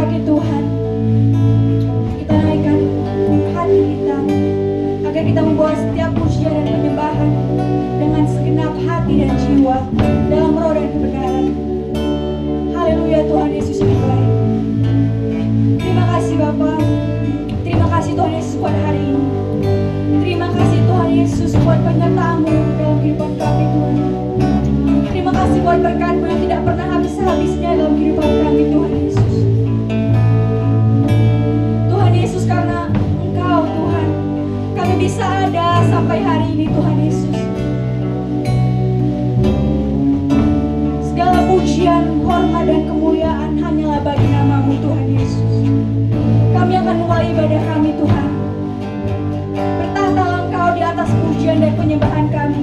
kaki Tuhan, kita naikkan hati kita agar kita membawa setiap pujian dan penyembahan dengan segenap hati dan jiwa dalam roh dan kebenaran. Haleluya, Tuhan Yesus yang baik. Terima kasih Bapa. Terima kasih Tuhan Yesus buat hari ini. Terima kasih Tuhan Yesus buat penyertaan-Mu dalam kehidupan kami Tuhan. Terima kasih buat berkat-Mu yang tidak pernah habis-habisnya dalam kehidupan kami Tuhan Yesus. Tuhan Yesus, karena Engkau Tuhan, kami bisa ada sampai hari ini Tuhan Yesus. Segala pujian, hormat dan kemuliaan hanyalah bagi nama-Mu Tuhan Yesus. Kami akan mulai ibadah kami Tuhan. Bertahtalah Engkau di atas pujian dan penyembahan kami.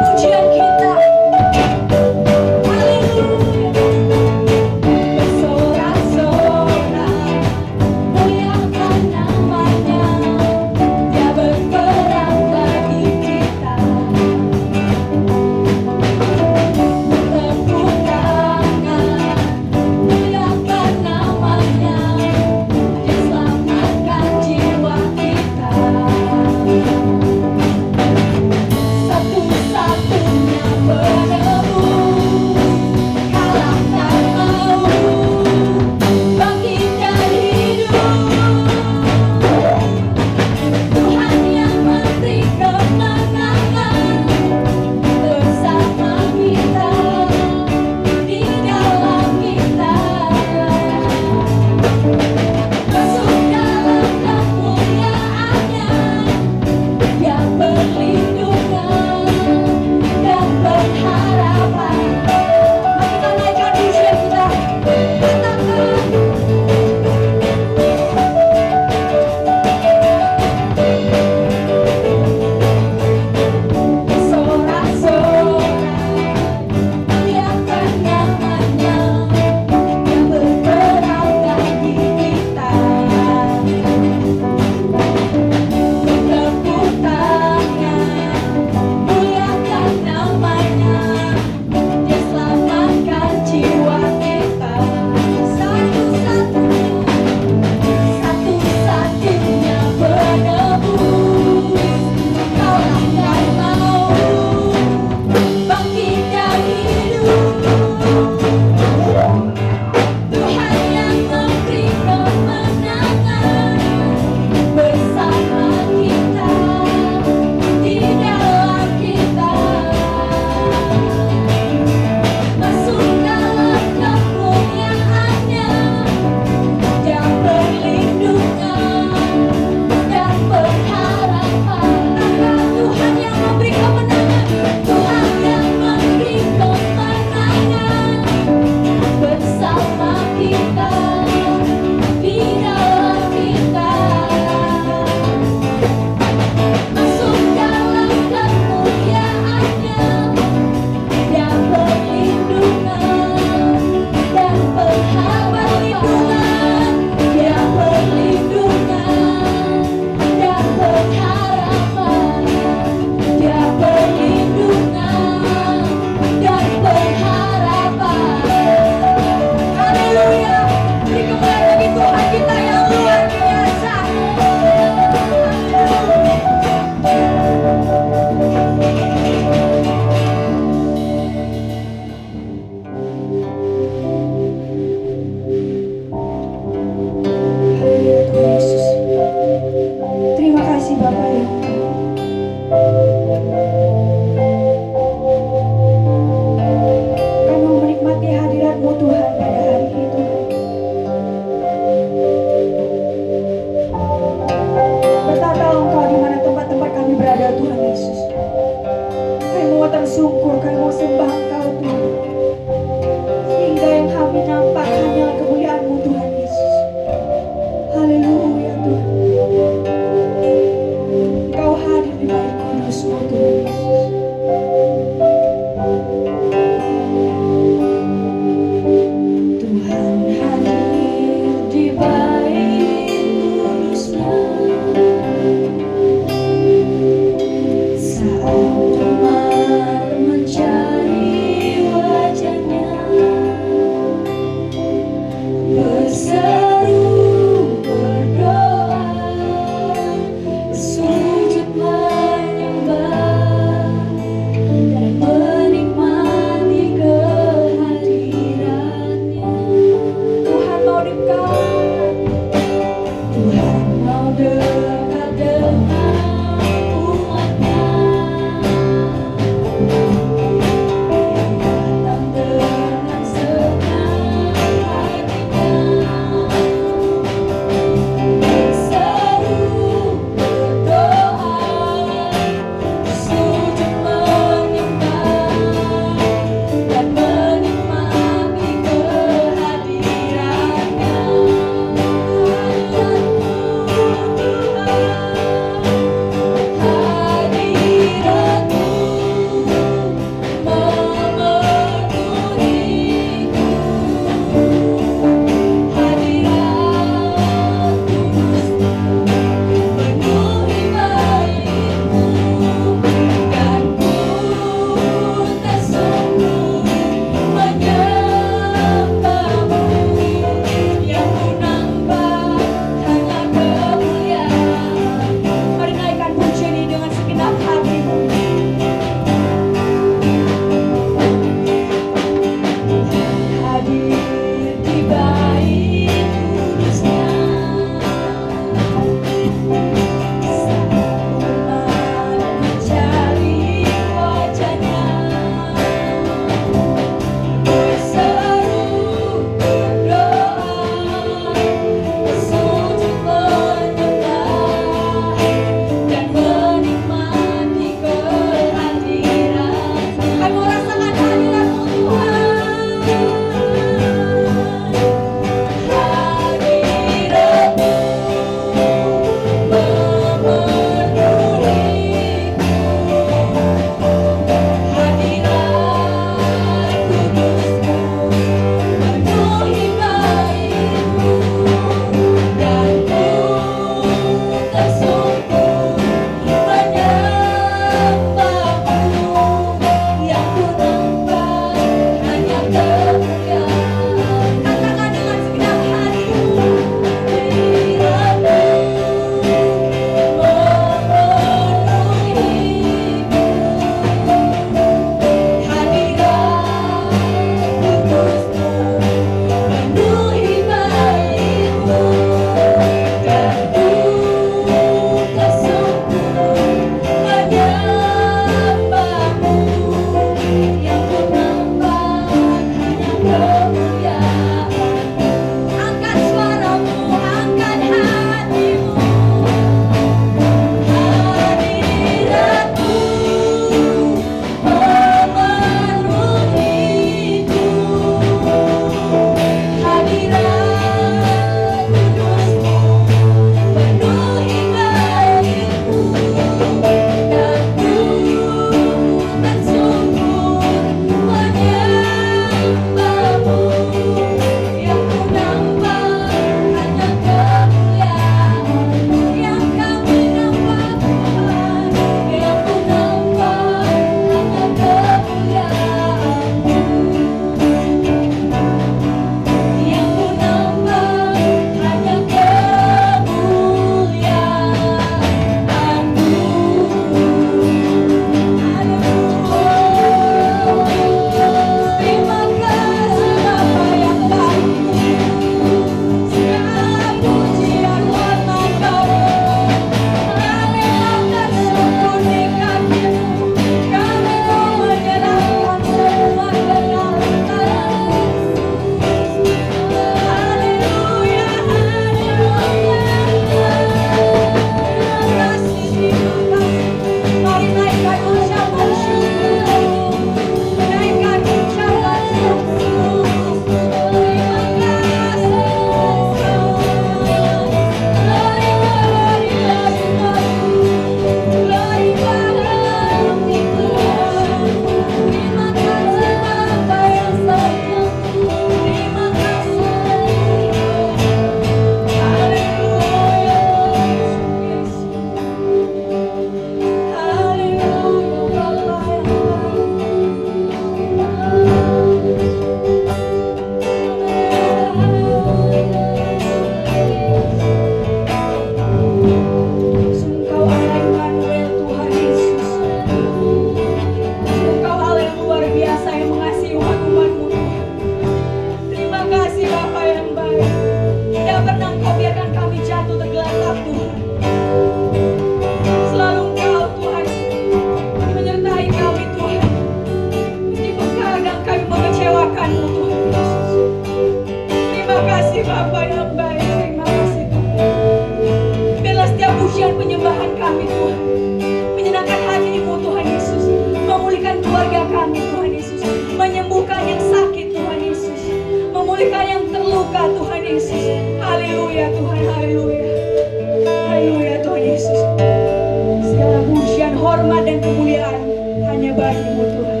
baik-baik-Mu Tuhan.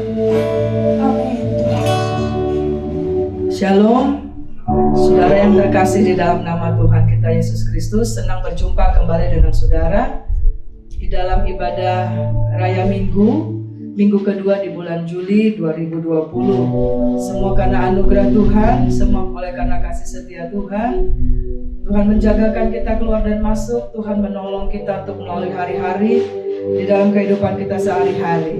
Amin. Shalom, saudara yang terkasih di dalam nama Tuhan kita Yesus Kristus. Senang berjumpa kembali dengan saudara di dalam ibadah Raya Minggu kedua di bulan Juli 2020. Semua karena anugerah Tuhan, semua oleh karena kasih setia Tuhan. Tuhan menjagakan kita keluar dan masuk, Tuhan menolong kita untuk melalui hari-hari di dalam kehidupan kita sehari-hari.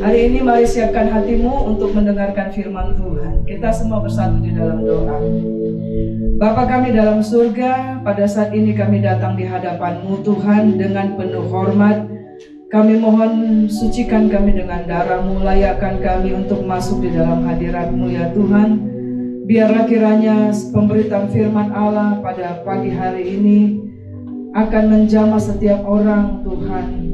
Hari ini mari siapkan hatimu untuk mendengarkan firman Tuhan. Kita semua bersatu di dalam doa. Bapa kami dalam surga, pada saat ini kami datang di hadapan-Mu Tuhan dengan penuh hormat. Kami mohon sucikan kami dengan darah-Mu, layakkan kami untuk masuk di dalam hadirat-Mu ya Tuhan. Biarlah kiranya pemberitaan firman Allah pada pagi hari ini akan menjamah setiap orang Tuhan.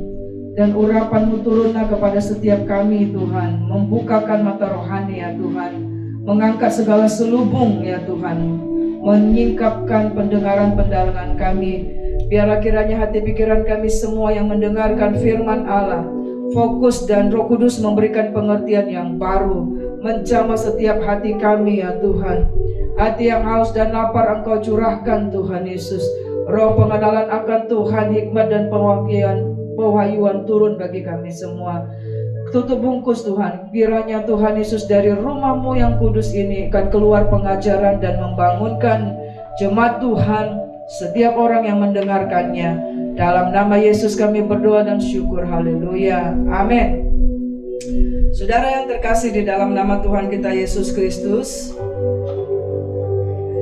Dan urapan-Mu turunlah kepada setiap kami Tuhan. Membukakan mata rohani ya Tuhan. Mengangkat segala selubung ya Tuhan. Menyingkapkan pendengaran-pendengaran kami. Biarlah kiranya hati pikiran kami semua yang mendengarkan firman Allah fokus dan Roh Kudus memberikan pengertian yang baru, menjamah setiap hati kami ya Tuhan. Hati yang haus dan lapar Engkau curahkan Tuhan Yesus. Roh pengenalan akan Tuhan, hikmat dan pewahyuan turun bagi kami semua. Tutup bungkus Tuhan, kiranya Tuhan Yesus dari rumah-Mu yang kudus ini akan keluar pengajaran dan membangunkan jemaat Tuhan, setiap orang yang mendengarkannya. Dalam nama Yesus kami berdoa dan syukur, haleluya, amin. Saudara yang terkasih di dalam nama Tuhan kita Yesus Kristus,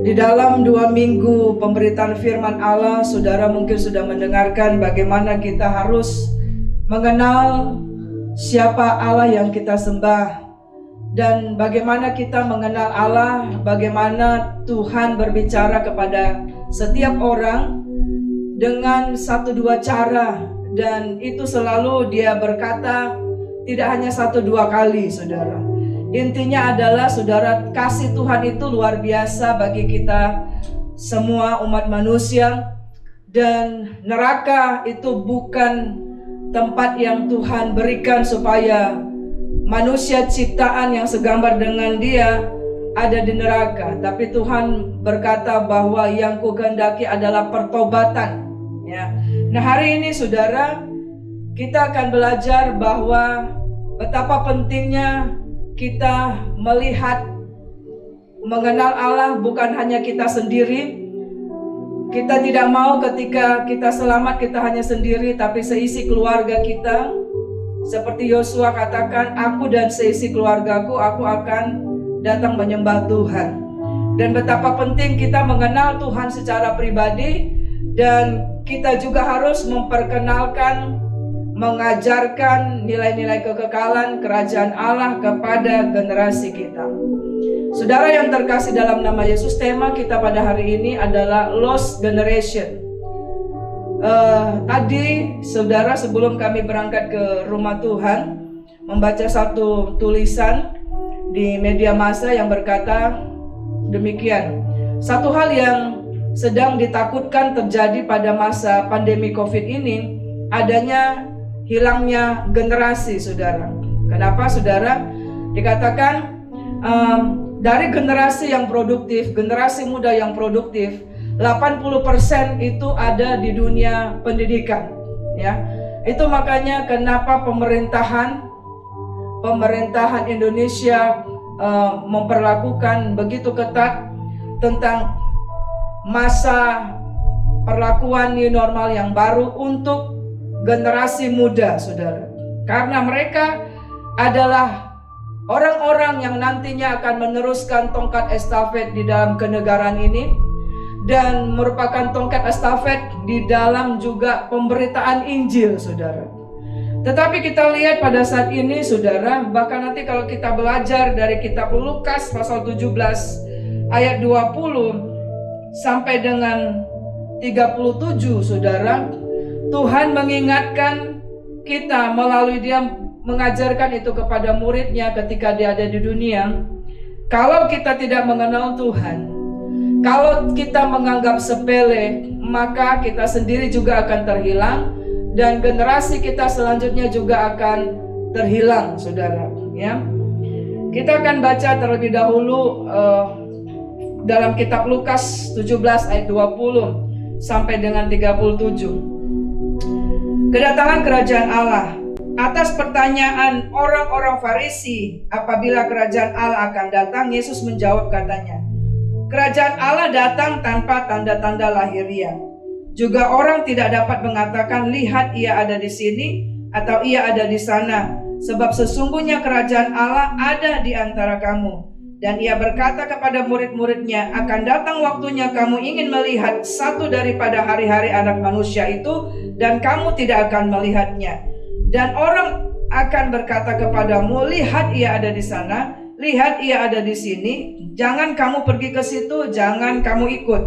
di dalam 2 minggu pemberitaan firman Allah, saudara mungkin sudah mendengarkan bagaimana kita harus mengenal siapa Allah yang kita sembah, dan bagaimana kita mengenal Allah, bagaimana Tuhan berbicara kepada setiap orang dengan 1-2 cara, dan itu selalu Dia berkata tidak hanya 1-2 kali saudara. Intinya adalah saudara, kasih Tuhan itu luar biasa bagi kita semua umat manusia, dan neraka itu bukan tempat yang Tuhan berikan supaya manusia ciptaan yang segambar dengan Dia ada di neraka. Tapi Tuhan berkata bahwa yang kukehendaki adalah pertobatan ya. Nah hari ini saudara, kita akan belajar bahwa betapa pentingnya kita melihat, mengenal Allah bukan hanya kita sendiri. Kita tidak mau ketika kita selamat kita hanya sendiri, tapi seisi keluarga kita. Seperti Yosua katakan, aku dan seisi keluargaku, aku akan datang menyembah Tuhan. Dan betapa penting kita mengenal Tuhan secara pribadi, dan kita juga harus memperkenalkan, mengajarkan nilai-nilai kekekalan kerajaan Allah kepada generasi kita. Saudara yang terkasih dalam nama Yesus, tema kita pada hari ini adalah Lost Generation. Tadi saudara sebelum kami berangkat ke rumah Tuhan, membaca satu tulisan di media massa yang berkata demikian. Satu hal yang sedang ditakutkan terjadi pada masa pandemi COVID ini, adanya hilangnya generasi saudara. Kenapa saudara? Dikatakan dari generasi yang produktif, generasi muda yang produktif, 80% itu ada di dunia pendidikan ya. Itu makanya kenapa pemerintahan Indonesia memperlakukan begitu ketat tentang masa perlakuan new normal yang baru untuk generasi muda saudara. Karena mereka adalah orang-orang yang nantinya akan meneruskan tongkat estafet di dalam kenegaraan ini, dan merupakan tongkat estafet di dalam juga pemberitaan Injil saudara. Tetapi kita lihat pada saat ini saudara, bahkan nanti kalau kita belajar dari kitab Lukas pasal 17 ayat 20 sampai dengan 37 saudara, Tuhan mengingatkan kita melalui Dia mengajarkan itu kepada muridnya ketika Dia ada di dunia. Kalau kita tidak mengenal Tuhan, kalau kita menganggap sepele, maka kita sendiri juga akan terhilang, dan generasi kita selanjutnya juga akan terhilang, saudara. Ya, kita akan baca terlebih dahulu dalam kitab Lukas 17 ayat 20 sampai dengan 37. Kedatangan kerajaan Allah. Atas pertanyaan orang-orang Farisi, apabila kerajaan Allah akan datang, Yesus menjawab katanya, kerajaan Allah datang tanpa tanda-tanda lahiriah. Juga orang tidak dapat mengatakan, lihat ia ada di sini atau ia ada di sana, sebab sesungguhnya kerajaan Allah ada di antara kamu. Dan ia berkata kepada murid-muridnya, akan datang waktunya kamu ingin melihat satu daripada hari-hari Anak Manusia itu, dan kamu tidak akan melihatnya. Dan orang akan berkata kepadamu, lihat ia ada di sana, lihat ia ada di sini, jangan kamu pergi ke situ, jangan kamu ikut.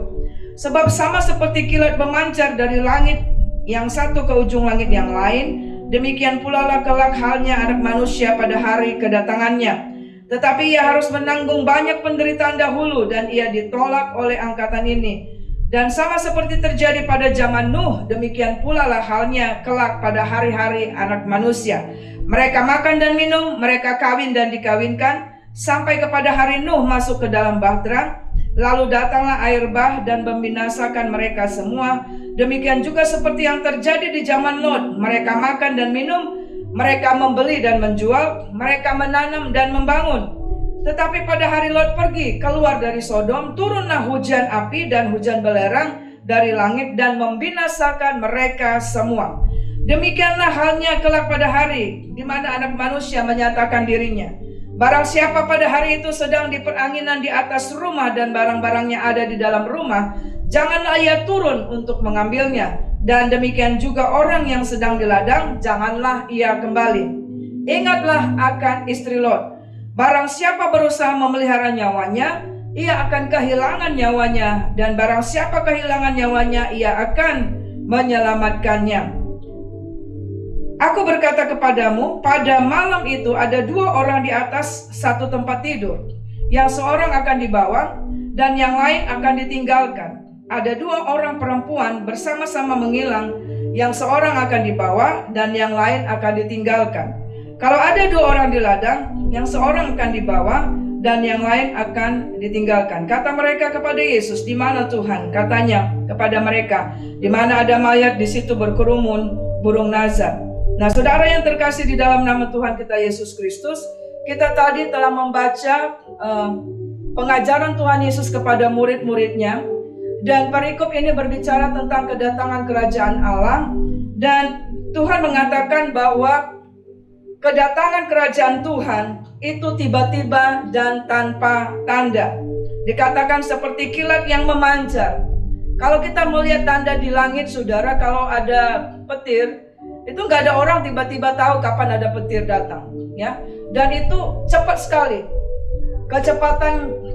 Sebab sama seperti kilat memancar dari langit yang satu ke ujung langit yang lain, demikian pula lah kelak halnya Anak Manusia pada hari kedatangannya. Tetapi ia harus menanggung banyak penderitaan dahulu, dan ia ditolak oleh angkatan ini. Dan sama seperti terjadi pada zaman Nuh, demikian pula lah halnya kelak pada hari-hari Anak Manusia. Mereka makan dan minum, mereka kawin dan dikawinkan, sampai kepada hari Nuh masuk ke dalam bahtera. Lalu datanglah air bah dan membinasakan mereka semua. Demikian juga seperti yang terjadi di zaman Lot. Mereka makan dan minum, mereka membeli dan menjual, mereka menanam dan membangun. Tetapi pada hari Lot pergi keluar dari Sodom, turunlah hujan api dan hujan belerang dari langit dan membinasakan mereka semua. Demikianlah halnya kelak pada hari di mana Anak Manusia menyatakan dirinya. Barang siapa pada hari itu sedang di peranginan di atas rumah dan barang-barangnya ada di dalam rumah, janganlah ia turun untuk mengambilnya. Dan demikian juga orang yang sedang di ladang, janganlah ia kembali. Ingatlah akan istri Lot. Barang siapa berusaha memelihara nyawanya, ia akan kehilangan nyawanya. Dan barang siapa kehilangan nyawanya, ia akan menyelamatkannya. Aku berkata kepadamu, pada malam itu ada dua orang di atas satu tempat tidur. Yang seorang akan dibawa, dan yang lain akan ditinggalkan. Ada dua orang perempuan bersama-sama menghilang, yang seorang akan dibawa, dan yang lain akan ditinggalkan. Kalau ada dua orang di ladang, yang seorang akan dibawa dan yang lain akan ditinggalkan. Kata mereka kepada Yesus, di mana Tuhan? Katanya kepada mereka, di mana ada mayat, di situ berkerumun burung nazar. Nah, saudara yang terkasih di dalam nama Tuhan kita Yesus Kristus, kita tadi telah membaca pengajaran Tuhan Yesus kepada murid-muridnya. Dan perikop ini berbicara tentang kedatangan kerajaan Allah. Dan Tuhan mengatakan bahwa kedatangan kerajaan Tuhan itu tiba-tiba dan tanpa tanda. Dikatakan seperti kilat yang memancar. Kalau kita melihat tanda di langit, saudara, kalau ada petir, itu nggak ada orang tiba-tiba tahu kapan ada petir datang, ya. Dan itu cepat sekali.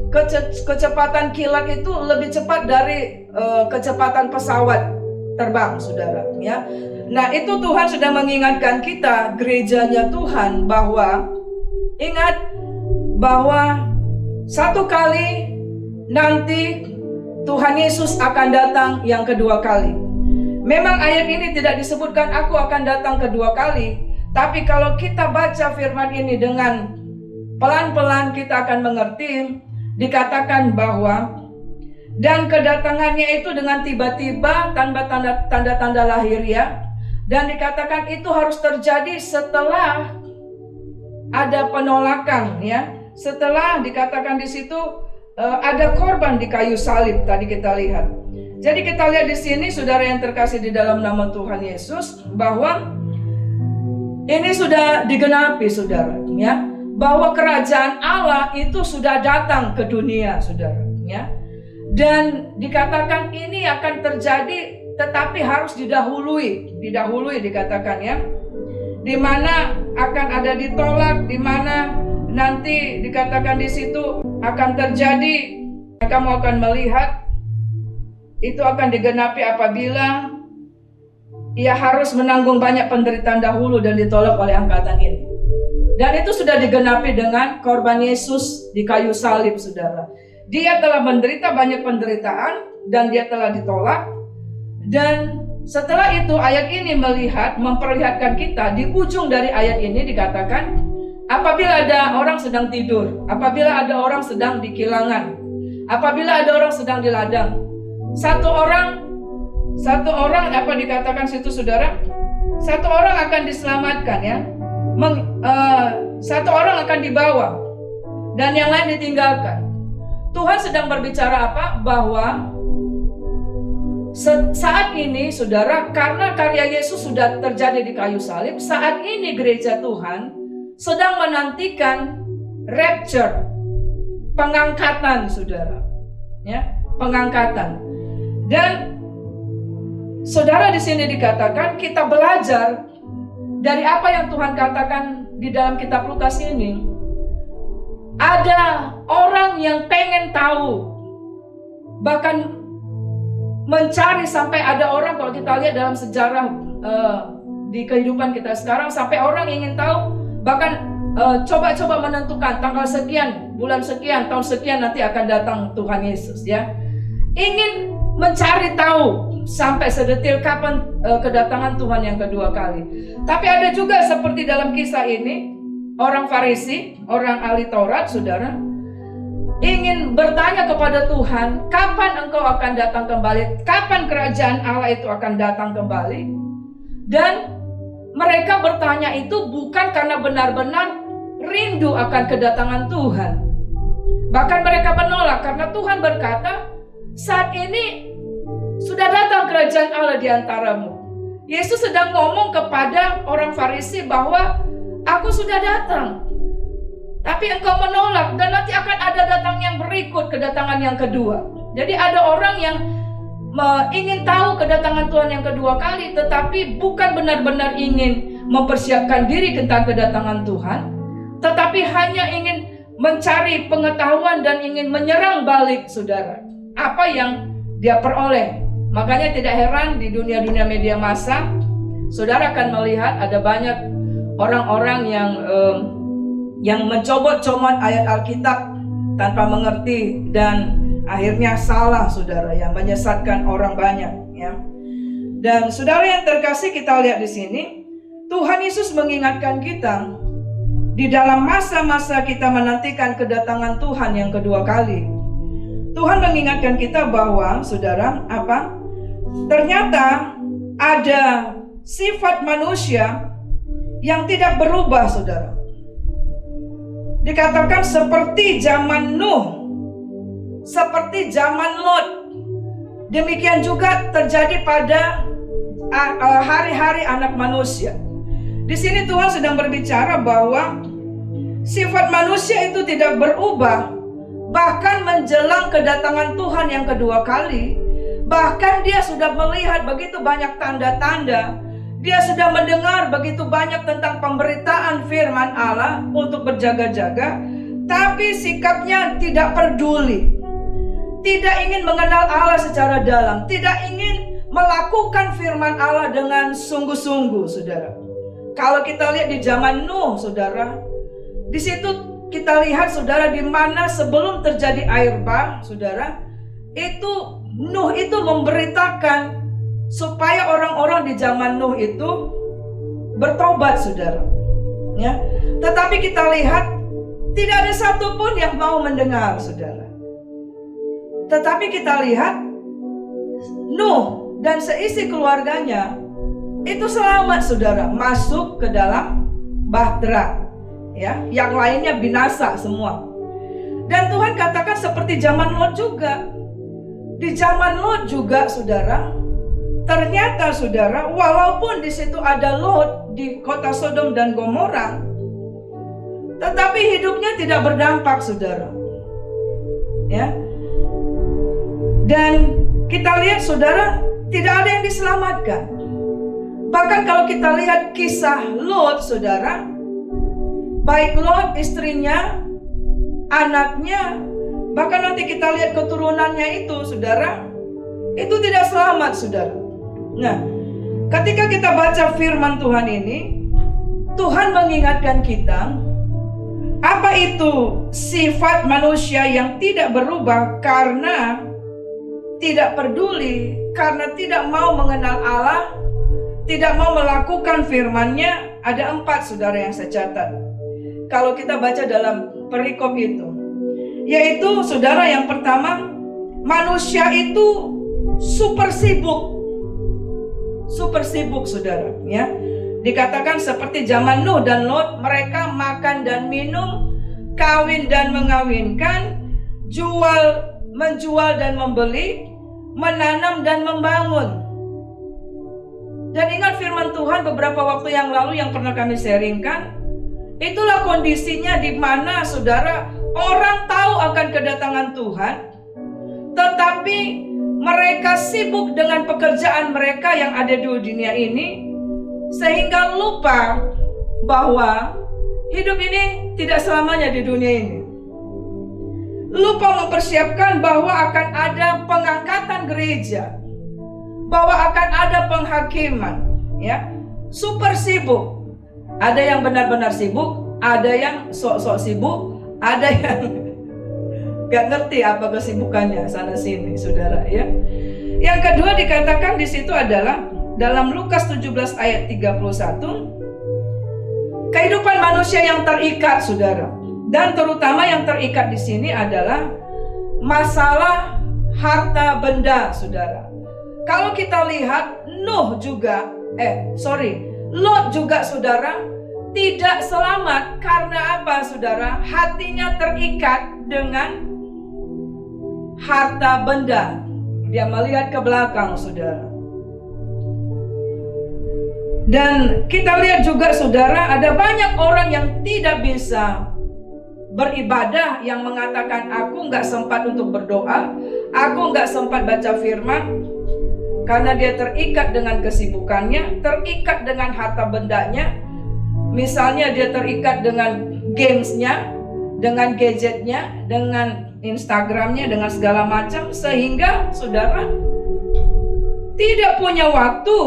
Kecepatan kilat itu lebih cepat dari kecepatan pesawat terbang, saudara, ya. Nah, itu Tuhan sedang mengingatkan kita, gerejanya Tuhan, bahwa ingat bahwa satu kali nanti Tuhan Yesus akan datang yang kedua kali. Memang ayat ini tidak disebutkan aku akan datang kedua kali, tapi kalau kita baca firman ini dengan pelan-pelan kita akan mengerti. Dikatakan bahwa dan kedatangannya itu dengan tiba-tiba tanpa tanda-tanda lahiriah. Dan dikatakan itu harus terjadi setelah ada penolakan, ya. Setelah dikatakan di situ ada korban di kayu salib tadi kita lihat. Jadi kita lihat di sini, saudara yang terkasih di dalam nama Tuhan Yesus, bahwa ini sudah digenapi, saudara, ya. Bahwa kerajaan Allah itu sudah datang ke dunia, saudara, ya. Dan dikatakan ini akan terjadi, tetapi harus didahului dikatakan, ya, di mana akan ada ditolak, di mana nanti dikatakan di situ akan terjadi, kamu akan melihat itu akan digenapi apabila ia harus menanggung banyak penderitaan dahulu dan ditolak oleh angkatan ini. Dan itu sudah digenapi dengan korban Yesus di kayu salib, saudara. Dia telah menderita banyak penderitaan dan dia telah ditolak. Dan Setelah itu ayat ini memperlihatkan kita di ujung dari ayat ini dikatakan, apabila ada orang sedang tidur, apabila ada orang sedang di kilangan, apabila ada orang sedang di ladang, satu orang apa dikatakan situ saudara? Satu orang akan diselamatkan ya. Satu orang akan dibawa dan yang lain ditinggalkan. Tuhan sedang berbicara apa? Bahwa saat ini saudara, karena karya Yesus sudah terjadi di kayu salib, saat ini gereja Tuhan sedang menantikan rapture, pengangkatan saudara, ya, pengangkatan. Dan saudara di sini dikatakan kita belajar dari apa yang Tuhan katakan di dalam kitab Lukas ini. Ada orang yang pengen tahu, bahkan mencari, sampai ada orang, kalau kita lihat dalam sejarah di kehidupan kita sekarang, sampai orang ingin tahu, bahkan coba-coba menentukan tanggal sekian, bulan sekian, tahun sekian nanti akan datang Tuhan Yesus ya. Ingin mencari tahu sampai sedetil kapan kedatangan Tuhan yang kedua kali. Tapi ada juga seperti dalam kisah ini, orang Farisi, orang ahli Taurat saudara, ingin bertanya kepada Tuhan, kapan engkau akan datang kembali? Kapan kerajaan Allah itu akan datang kembali? Dan mereka bertanya itu bukan karena benar-benar rindu akan kedatangan Tuhan. Bahkan mereka menolak karena Tuhan berkata, saat ini sudah datang kerajaan Allah di antaramu. Yesus sedang ngomong kepada orang Farisi bahwa aku sudah datang, tapi engkau menolak, dan nanti akan ada datang yang berikut, kedatangan yang kedua. Jadi ada orang yang ingin tahu kedatangan Tuhan yang kedua kali, tetapi bukan benar-benar ingin mempersiapkan diri tentang kedatangan Tuhan, tetapi hanya ingin mencari pengetahuan dan ingin menyerang balik saudara apa yang dia peroleh. Makanya tidak heran di dunia media massa, saudara akan melihat ada banyak orang-orang yang mencomot-comot ayat Alkitab tanpa mengerti dan akhirnya salah saudara, yang menyesatkan orang banyak ya. Dan saudara yang terkasih, kita lihat di sini Tuhan Yesus mengingatkan kita di dalam masa-masa kita menantikan kedatangan Tuhan yang kedua kali. Tuhan mengingatkan kita bahwa saudara, ternyata ada sifat manusia yang tidak berubah saudara. Dikatakan seperti zaman Nuh, seperti zaman Lot, demikian juga terjadi pada hari-hari anak manusia. Di sini Tuhan sedang berbicara bahwa sifat manusia itu tidak berubah, bahkan menjelang kedatangan Tuhan yang kedua kali. Bahkan dia sudah melihat begitu banyak tanda-tanda, dia sudah mendengar begitu banyak tentang pemberitaan firman Allah untuk berjaga-jaga, tapi sikapnya tidak peduli, tidak ingin mengenal Allah secara dalam, tidak ingin melakukan firman Allah dengan sungguh-sungguh saudara. Kalau kita lihat di zaman Nuh saudara, di situ kita lihat saudara, di mana sebelum terjadi air bah saudara, itu Nuh itu memberitakan supaya orang-orang di zaman Nuh itu bertobat saudara ya. Tetapi kita lihat tidak ada satupun yang mau mendengar saudara. Tetapi kita lihat Nuh dan seisi keluarganya itu selamat saudara, masuk ke dalam bahtera ya, yang lainnya binasa semua. Dan Tuhan katakan seperti zaman Lot juga. Di zaman Lot juga saudara, ternyata saudara, walaupun di situ ada Lot di kota Sodom dan Gomora, tetapi hidupnya tidak berdampak saudara ya. Dan kita lihat saudara, tidak ada yang diselamatkan. Bahkan kalau kita lihat kisah Lot saudara, baik Lot, istrinya, anaknya, bahkan nanti kita lihat keturunannya itu saudara, itu tidak selamat saudara. Nah, ketika kita baca firman Tuhan ini, Tuhan mengingatkan kita, apa itu sifat manusia yang tidak berubah karena tidak peduli karena tidak mau mengenal Allah, tidak mau melakukan firman-Nya. Ada 4 saudara yang saya catat kalau kita baca dalam perikop itu, yaitu saudara yang pertama, manusia itu super sibuk saudara ya. Dikatakan seperti zaman Nuh dan Lot, mereka makan dan minum, kawin dan mengawinkan, menjual dan membeli, menanam dan membangun. Dan ingat firman Tuhan beberapa waktu yang lalu yang pernah kami sharingkan, itulah kondisinya di mana saudara, orang tahu akan kedatangan Tuhan, tetapi mereka sibuk dengan pekerjaan mereka yang ada di dunia ini, sehingga lupa bahwa hidup ini tidak selamanya di dunia ini. Lupa mempersiapkan bahwa akan ada pengangkatan gereja, bahwa akan ada penghakiman, ya. Super sibuk. Ada yang benar-benar sibuk, ada yang sok-sok sibuk, ada yang gak ngerti apa kesibukannya sana sini, saudara ya. Yang kedua dikatakan di situ adalah dalam Lukas 17 ayat 31, kehidupan manusia yang terikat, saudara. Dan terutama yang terikat di sini adalah masalah harta benda, saudara. Kalau kita lihat Lot juga, saudara, tidak selamat. Karena apa, saudara? Hatinya terikat dengan harta benda. Dia melihat ke belakang, saudara. Dan kita lihat juga, saudara, ada banyak orang yang tidak bisa beribadah, yang mengatakan aku nggak sempat untuk berdoa, aku nggak sempat baca firman, karena dia terikat dengan kesibukannya, terikat dengan harta bendanya. Misalnya dia terikat dengan gamesnya, dengan gadgetnya, dengan Instagramnya, dengan segala macam, sehingga saudara tidak punya waktu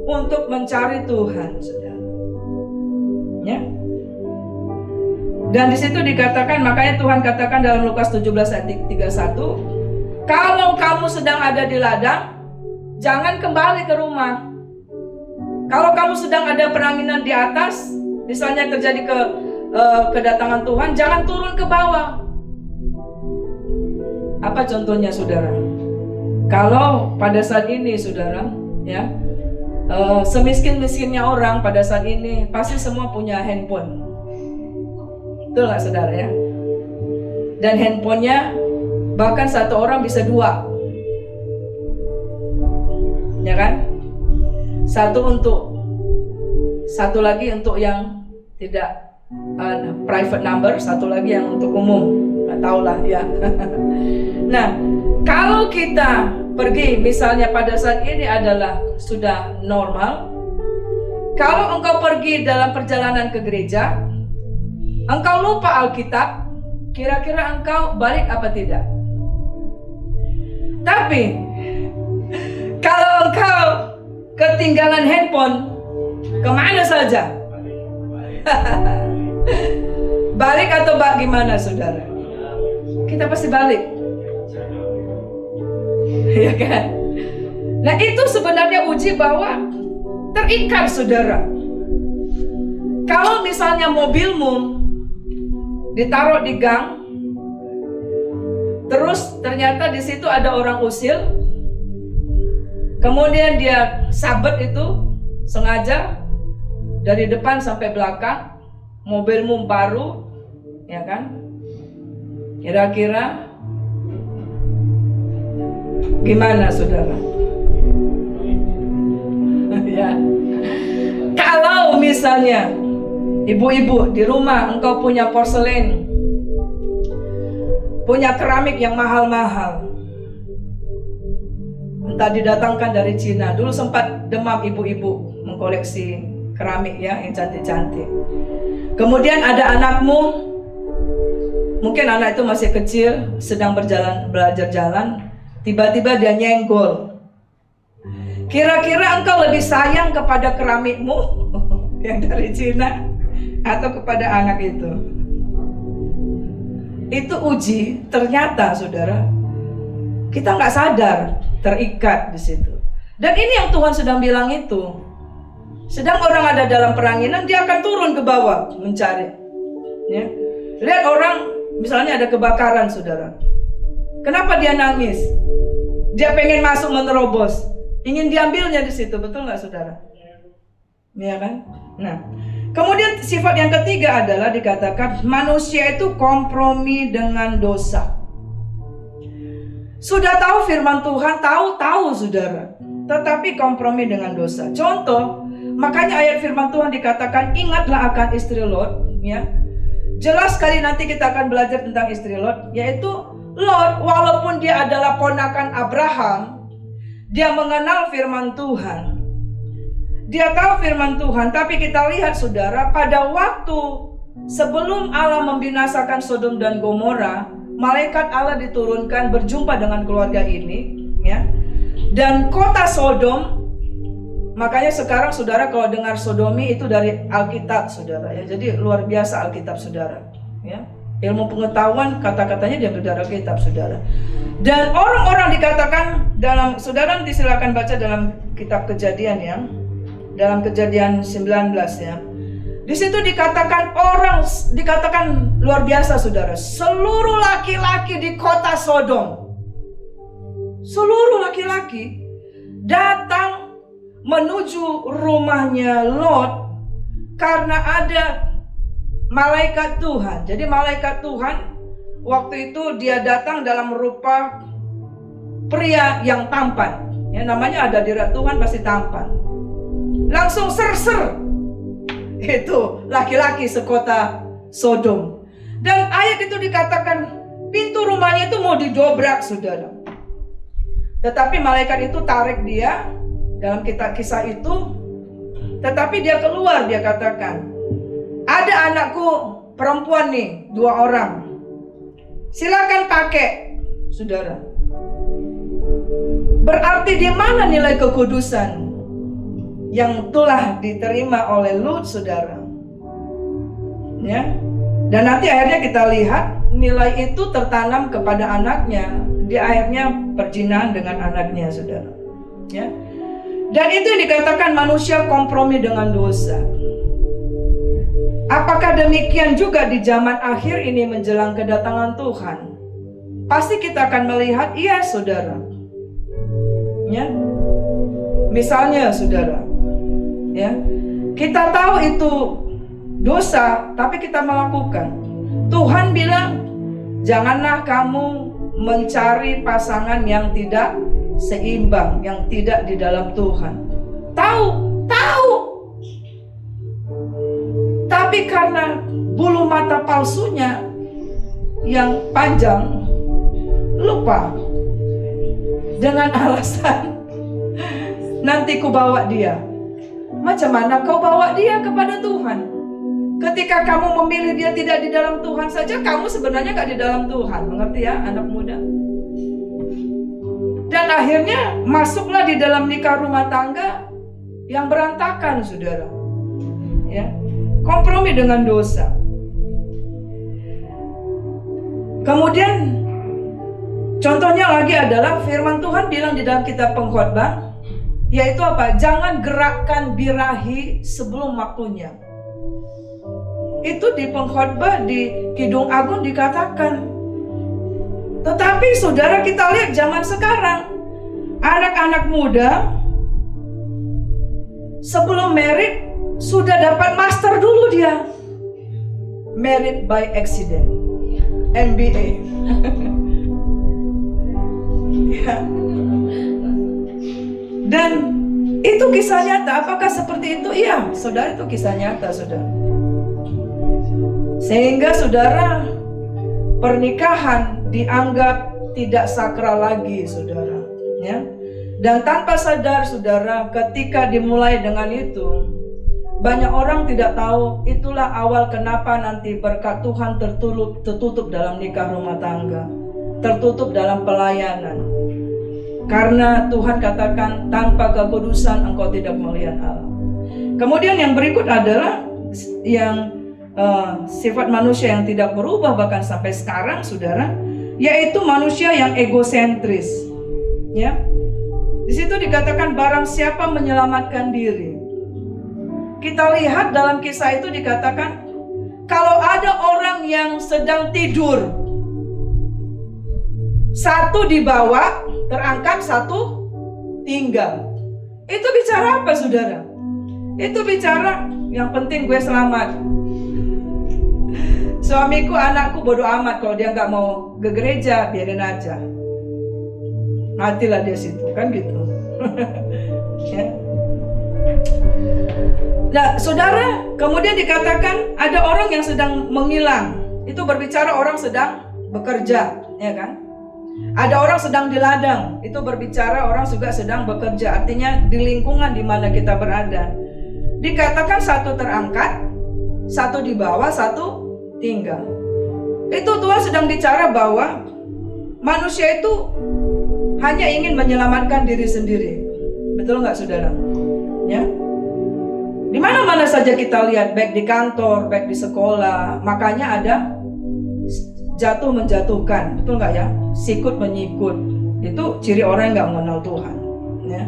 untuk mencari Tuhan, saudara. Ya. Dan di situ dikatakan, makanya Tuhan katakan dalam Lukas 17 ayat 31, kalau kamu sedang ada di ladang, jangan kembali ke rumah. Kalau kamu sedang ada peranginan di atas, misalnya terjadi kedatangan Tuhan, jangan turun ke bawah. Apa contohnya, saudara? Kalau pada saat ini, saudara, ya, semiskin-miskinnya orang pada saat ini pasti semua punya handphone. Betul nggak, saudara ya? Dan handphonenya bahkan satu orang bisa 2, ya kan? Satu lagi untuk yang tidak private number, satu lagi yang untuk umum, nggak tahu lah ya. Nah, kalau kita pergi misalnya pada saat ini adalah sudah normal, kalau engkau pergi dalam perjalanan ke gereja, engkau lupa Alkitab, kira-kira engkau balik apa tidak? Tapi kalau engkau ketinggalan handphone, kemana saja? Balik atau bagaimana, saudara? Kita pasti balik, ya kan? Nah, itu sebenarnya uji bahwa terikat, saudara. Kalau misalnya mobilmu ditaruh di gang, terus ternyata di situ ada orang usil, kemudian dia sabet itu sengaja dari depan sampai belakang, mobilmu baru, ya kan? Kira-kira gimana, saudara? Ya. Kalau misalnya ibu-ibu di rumah engkau punya porselen, punya keramik yang mahal-mahal, entah didatangkan dari Cina. Dulu sempat demam ibu-ibu mengkoleksi keramik ya, yang cantik-cantik. Kemudian ada anakmu, mungkin anak itu masih kecil, sedang belajar jalan, tiba-tiba dia nyenggol. Kira-kira engkau lebih sayang kepada keramikmu yang dari Cina atau kepada anak itu? Itu uji. Ternyata, saudara, kita nggak sadar terikat di situ. Dan ini yang Tuhan sedang bilang itu. Sedang orang ada dalam peranginan, dia akan turun ke bawah mencari. Ya. Lihat orang, misalnya ada kebakaran, saudara. Kenapa dia nangis? Dia pengen masuk menerobos, ingin diambilnya di situ, betul nggak, saudara? Iya kan? Nah, kemudian sifat yang ketiga adalah dikatakan manusia itu kompromi dengan dosa. Sudah tahu firman Tuhan, tahu saudara, tetapi kompromi dengan dosa. Contoh, makanya ayat firman Tuhan dikatakan ingatlah akan istri Lot, ya. Jelas sekali nanti kita akan belajar tentang istri Lot, yaitu Lot walaupun dia adalah ponakan Abraham, dia mengenal firman Tuhan. Dia tahu firman Tuhan, tapi kita lihat saudara, pada waktu sebelum Allah membinasakan Sodom dan Gomora, malaikat Allah diturunkan berjumpa dengan keluarga ini, ya. Dan kota Sodom, makanya sekarang saudara kalau dengar sodomi itu dari Alkitab saudara, ya. Jadi luar biasa Alkitab saudara, ya. Ilmu pengetahuan kata-katanya diambil dari Alkitab saudara. Dan orang-orang dikatakan dalam, saudara nanti silakan baca dalam kitab Kejadian, ya. Dalam Kejadian 19, ya. Di situ dikatakan dikatakan luar biasa saudara. Seluruh laki-laki di kota Sodom, seluruh laki-laki datang menuju rumahnya Lot karena ada malaikat Tuhan. Jadi malaikat Tuhan waktu itu dia datang dalam rupa pria yang tampan. Ya, namanya ada hadirat Tuhan pasti tampan. Langsung ser-ser itu laki-laki sekota Sodom. Dan ayat itu dikatakan pintu rumahnya itu mau didobrak saudara. Tetapi malaikat itu tarik dia dalam kisah itu. Tetapi dia keluar, dia katakan, ada anakku perempuan nih, 2 orang. Silakan pakai saudara. Berarti di mana nilai kekudusan yang telah diterima oleh Lut saudara, ya. Dan nanti akhirnya kita lihat nilai itu tertanam kepada anaknya. Dia akhirnya perzinahan dengan anaknya saudara, ya. Dan itu yang dikatakan manusia kompromi dengan dosa. Apakah demikian juga di zaman akhir ini menjelang kedatangan Tuhan? Pasti kita akan melihat, iya saudara, ya. Misalnya saudara, ya, kita tahu itu dosa, tapi kita melakukan. Tuhan bilang, janganlah kamu mencari pasangan yang tidak seimbang, yang tidak di dalam Tuhan. Tahu, tapi karena bulu mata palsunya yang panjang, lupa dengan alasan nanti ku bawa dia. Macam mana kau bawa dia kepada Tuhan? Ketika kamu memilih dia tidak di dalam Tuhan saja, kamu sebenarnya gak di dalam Tuhan. Mengerti ya anak muda? Dan akhirnya masuklah di dalam nikah rumah tangga yang berantakan saudara, ya. Kompromi dengan dosa. Kemudian contohnya lagi adalah firman Tuhan bilang di dalam kitab Pengkhotbah, yaitu apa? Jangan gerakkan birahi sebelum waktunya. Itu di Pengkhotbah di Kidung Agung dikatakan. Tetapi saudara, kita lihat zaman sekarang, anak-anak muda sebelum married sudah dapat master dulu dia. Married by accident, MBA. Ya. Dan itu kisah nyata. Apakah seperti itu? Iya, saudara, itu kisah nyata, saudara. Sehingga saudara, pernikahan dianggap tidak sakral lagi, saudara, ya. Dan tanpa sadar, saudara, ketika dimulai dengan itu, banyak orang tidak tahu itulah awal kenapa nanti berkat Tuhan tertutup dalam nikah rumah tangga, tertutup dalam pelayanan. Karena Tuhan katakan tanpa kekudusan engkau tidak melihat Allah. Kemudian yang berikut adalah yang sifat manusia yang tidak berubah bahkan sampai sekarang saudara, yaitu manusia yang egosentris, ya. Di situ dikatakan barang siapa menyelamatkan diri. Kita lihat dalam kisah itu dikatakan kalau ada orang yang sedang tidur, satu dibawa, terangkat, satu tinggal. Itu bicara apa, saudara? Itu bicara yang penting gue selamat. Suamiku, anakku bodo amat kalau dia nggak mau ke gereja, biarin aja. Matilah dia situ, kan gitu. Ya. Nah, saudara, kemudian dikatakan ada orang yang sedang menghilang. Itu berbicara orang sedang bekerja, ya kan? Ada orang sedang di ladang, itu berbicara orang juga sedang bekerja. Artinya di lingkungan di mana kita berada. Dikatakan satu terangkat, satu di bawah, satu tinggal. Itu Tuhan sedang bicara bahwa manusia itu hanya ingin menyelamatkan diri sendiri. Betul nggak, saudara? Ya. Di mana-mana saja kita lihat, baik di kantor, baik di sekolah, makanya ada jatuh menjatuhkan, betul nggak ya? Sikut menyikut, itu ciri orang yang nggak mengenal Tuhan. Ya.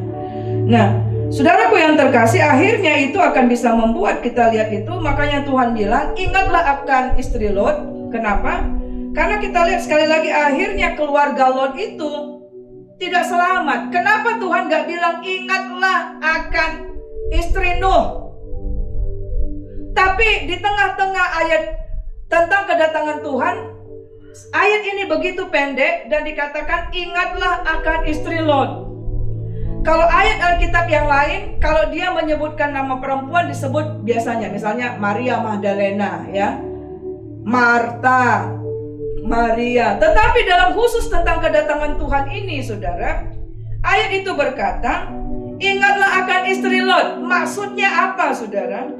Nah, saudaraku yang terkasih, akhirnya itu akan bisa membuat kita lihat itu. Makanya Tuhan bilang, ingatlah akan istri Lot. Kenapa? Karena kita lihat sekali lagi, akhirnya keluarga Lot itu tidak selamat. Kenapa Tuhan nggak bilang ingatlah akan istri Nuh? Tapi di tengah-tengah ayat tentang kedatangan Tuhan, ayat ini begitu pendek dan dikatakan ingatlah akan istri Lot. Kalau ayat Alkitab yang lain, kalau dia menyebutkan nama perempuan disebut biasanya, misalnya Maria Magdalena, ya, Marta, Maria. Tetapi dalam khusus tentang kedatangan Tuhan ini, saudara, ayat itu berkata, ingatlah akan istri Lot. Maksudnya apa, saudara?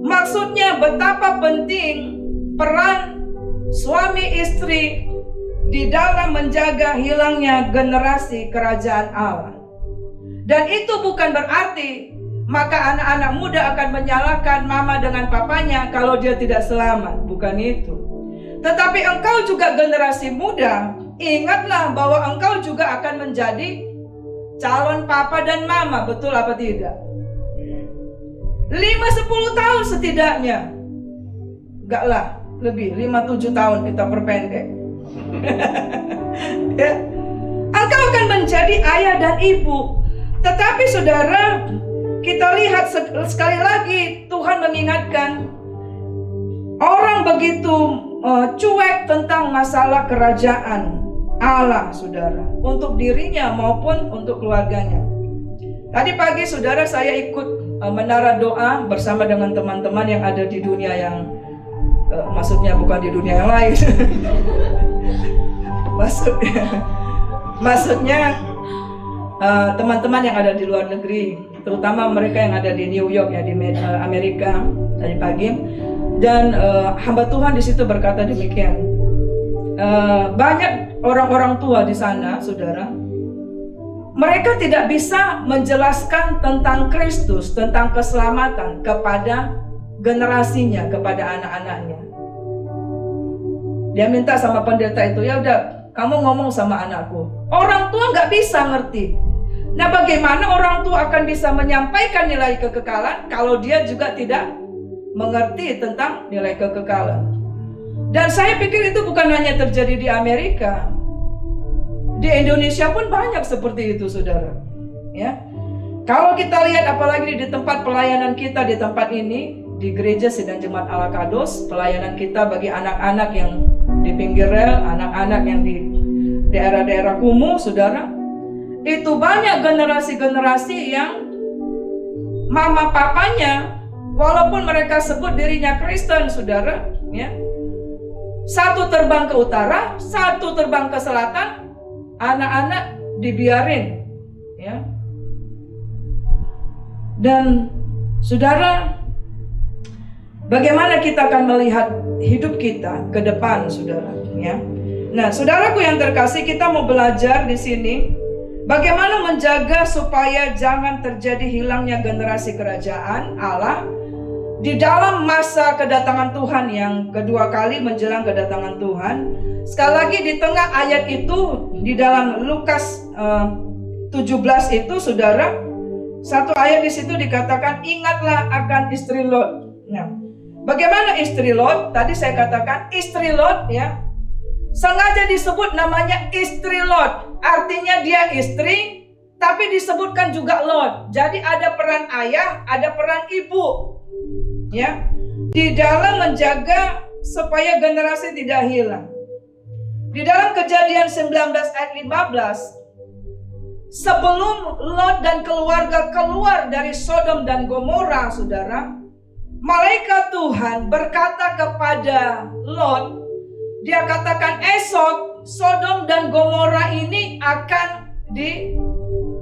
Maksudnya betapa penting peran suami istri di dalam menjaga hilangnya generasi kerajaan Allah. Dan itu bukan berarti maka anak-anak muda akan menyalahkan mama dengan papanya kalau dia tidak selamat. Bukan itu. Tetapi engkau juga generasi muda, ingatlah bahwa engkau juga akan menjadi calon papa dan mama. Betul apa tidak? 5-10 tahun setidaknya. Enggak lah, lebih 5-7 tahun kita perpendek. Ya. Engkau akan menjadi ayah dan ibu. Tetapi saudara, kita lihat sekali lagi Tuhan mengingatkan orang begitu cuek tentang masalah kerajaan Allah, saudara, untuk dirinya maupun untuk keluarganya. Tadi pagi saudara saya ikut menara doa bersama dengan teman-teman yang ada di dunia yang maksudnya bukan di dunia yang lain. Maksudnya teman-teman yang ada di luar negeri, terutama mereka yang ada di New York, ya, di Amerika tadi pagi. Dan hamba Tuhan di situ berkata demikian. Banyak orang-orang tua di sana, saudara, mereka tidak bisa menjelaskan tentang Kristus, tentang keselamatan kepada generasinya, kepada anak-anaknya. Dia minta sama pendeta itu, ya udah, kamu ngomong sama anakku. Orang tua nggak bisa ngerti. Nah, bagaimana orang tua akan bisa menyampaikan nilai kekekalan kalau dia juga tidak mengerti tentang nilai kekekalan? Dan saya pikir itu bukan hanya terjadi di Amerika. Di Indonesia pun banyak seperti itu, saudara. Ya, kalau kita lihat apalagi di tempat pelayanan kita di tempat ini, di gereja Sidang Jemaat Allah Kados, pelayanan kita bagi anak-anak yang di pinggir rel, anak-anak yang di daerah-daerah kumuh, saudara, itu banyak generasi-generasi yang mama papanya, walaupun mereka sebut dirinya Kristen, saudara, ya, satu terbang ke utara, satu terbang ke selatan, anak-anak dibiarin, ya. Dan saudara, bagaimana kita akan melihat hidup kita ke depan, saudara, ya. Nah, saudaraku yang terkasih, kita mau belajar di sini bagaimana menjaga supaya jangan terjadi hilangnya generasi kerajaan Allah di dalam masa kedatangan Tuhan yang kedua kali menjelang kedatangan Tuhan. Sekali lagi di tengah ayat itu, di dalam Lukas 17 itu saudara, satu ayat di situ dikatakan ingatlah akan istri Lot. Nah, bagaimana istri Lot? Tadi saya katakan istri Lot ya, sengaja disebut namanya istri Lot. Artinya dia istri, tapi disebutkan juga Lot. Jadi ada peran ayah, ada peran ibu. Ya, di dalam menjaga supaya generasi tidak hilang. Di dalam Kejadian 19 ayat 15, sebelum Lot dan keluarga keluar dari Sodom dan Gomora, saudara, malaikat Tuhan berkata kepada Lot, dia katakan esok Sodom dan Gomora ini akan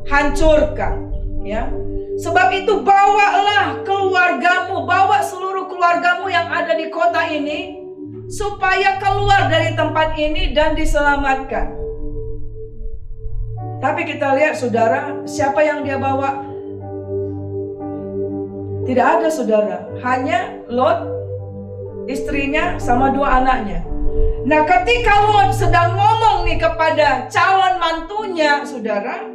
dihancurkan, ya. Sebab itu bawalah keluargamu, bawa seluruh keluargamu yang ada di kota ini supaya keluar dari tempat ini dan diselamatkan. Tapi kita lihat saudara, siapa yang dia bawa? Tidak ada saudara, hanya Lot, istrinya sama 2 anaknya. Nah, ketika Lot sedang ngomong nih kepada calon mantunya, saudara,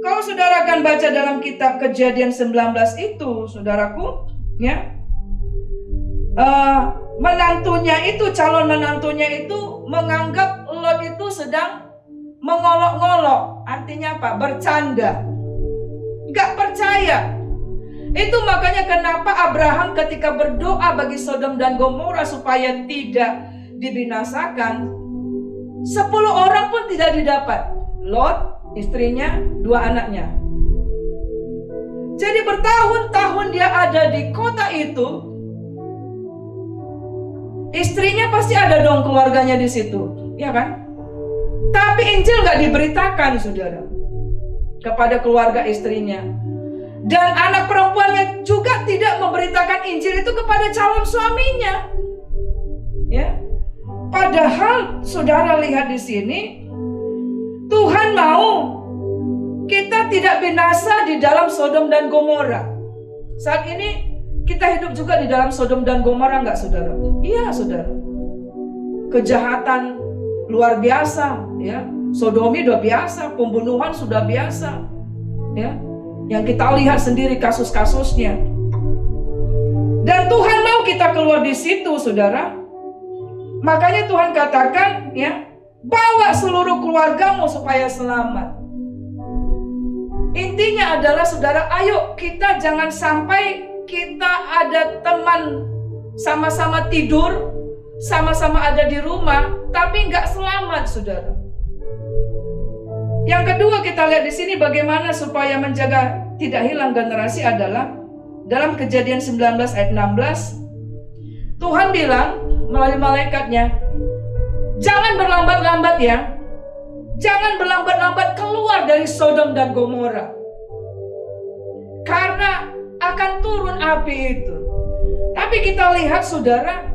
kalau saudara akan baca dalam kitab Kejadian 19 itu, saudaraku, ya, menantunya itu, calon menantunya itu menganggap Lot itu sedang mengolok-ngolok. Artinya apa? Bercanda, gak percaya. Itu makanya kenapa Abraham ketika berdoa bagi Sodom dan Gomora supaya tidak dibinasakan, 10 orang pun tidak didapat. Lot, istrinya, 2 anaknya. Jadi bertahun-tahun dia ada di kota itu. Istrinya pasti ada dong keluarganya di situ, ya kan? Tapi Injil gak diberitakan, saudara, kepada keluarga istrinya. Dan anak perempuannya juga tidak memberitakan Injil itu kepada calon suaminya. Ya. Padahal saudara lihat di sini, Tuhan mau kita tidak binasa di dalam Sodom dan Gomora. Saat ini kita hidup juga di dalam Sodom dan Gomora, enggak saudara? Iya saudara. Kejahatan luar biasa, ya. Sodomi sudah biasa, pembunuhan sudah biasa, ya. Yang kita lihat sendiri kasus-kasusnya. Dan Tuhan mau kita keluar di situ, saudara. Makanya Tuhan katakan, ya, bawa seluruh keluargamu supaya selamat. Intinya adalah, saudara, ayo kita jangan sampai kita ada teman sama-sama tidur, sama-sama ada di rumah, tapi nggak selamat, saudara. Yang kedua kita lihat di sini bagaimana supaya menjaga tidak hilang generasi adalah dalam Kejadian 19 ayat 16. Tuhan bilang melalui malaikatnya, jangan berlambat-lambat ya. Jangan berlambat-lambat keluar dari Sodom dan Gomora. Karena akan turun api itu. Tapi kita lihat saudara,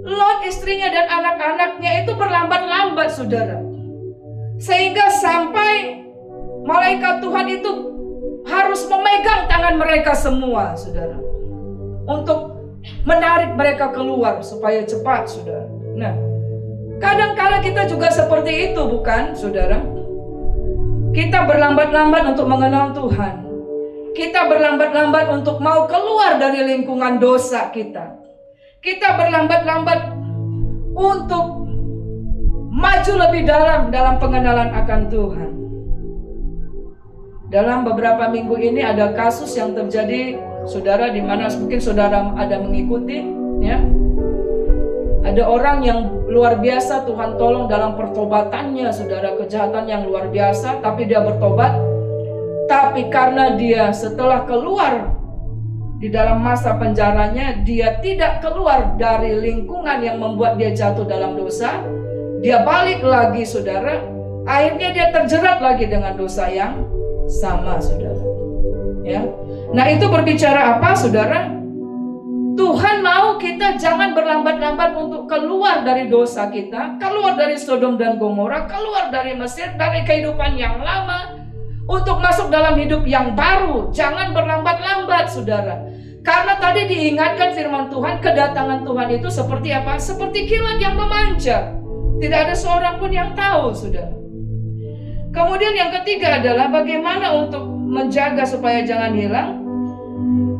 Lot istrinya dan anak-anaknya itu berlambat-lambat saudara. Sehingga sampai malaikat Tuhan itu harus memegang tangan mereka semua saudara, untuk menarik mereka keluar supaya cepat saudara. Nah, kadang-kala kita juga seperti itu bukan saudara? Kita berlambat-lambat untuk mengenal Tuhan. Kita berlambat-lambat untuk mau keluar dari lingkungan dosa kita. Kita berlambat-lambat untuk maju lebih dalam pengenalan akan Tuhan. Dalam beberapa minggu ini ada kasus yang terjadi, saudara, di mana mungkin saudara ada mengikuti, ya. Ada orang yang luar biasa Tuhan tolong dalam pertobatannya, saudara, kejahatan yang luar biasa, tapi dia bertobat. Tapi karena dia setelah keluar di dalam masa penjaranya, dia tidak keluar dari lingkungan yang membuat dia jatuh dalam dosa. Dia balik lagi, saudara. Akhirnya dia terjerat lagi dengan dosa yang sama, saudara. Ya. Nah, itu berbicara apa, saudara? Tuhan mau kita jangan berlambat-lambat untuk keluar dari dosa kita, keluar dari Sodom dan Gomora, keluar dari Mesir, dari kehidupan yang lama, untuk masuk dalam hidup yang baru. Jangan berlambat-lambat, saudara. Karena tadi diingatkan firman Tuhan, kedatangan Tuhan itu seperti apa? Seperti kilat yang memanjat. Tidak ada seorang pun yang tahu, saudara. Kemudian yang ketiga adalah bagaimana untuk menjaga supaya jangan hilang,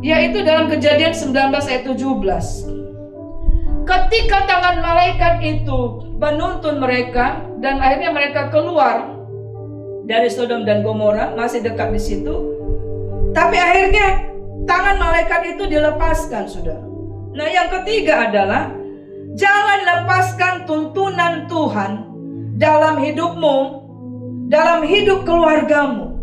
yaitu dalam Kejadian 19 ayat 17. Ketika tangan malaikat itu menuntun mereka dan akhirnya mereka keluar dari Sodom dan Gomora, masih dekat di situ. Tapi akhirnya tangan malaikat itu dilepaskan, saudara. Nah, yang ketiga adalah jangan lepaskan tuntunan Tuhan dalam hidupmu, dalam hidup keluargamu.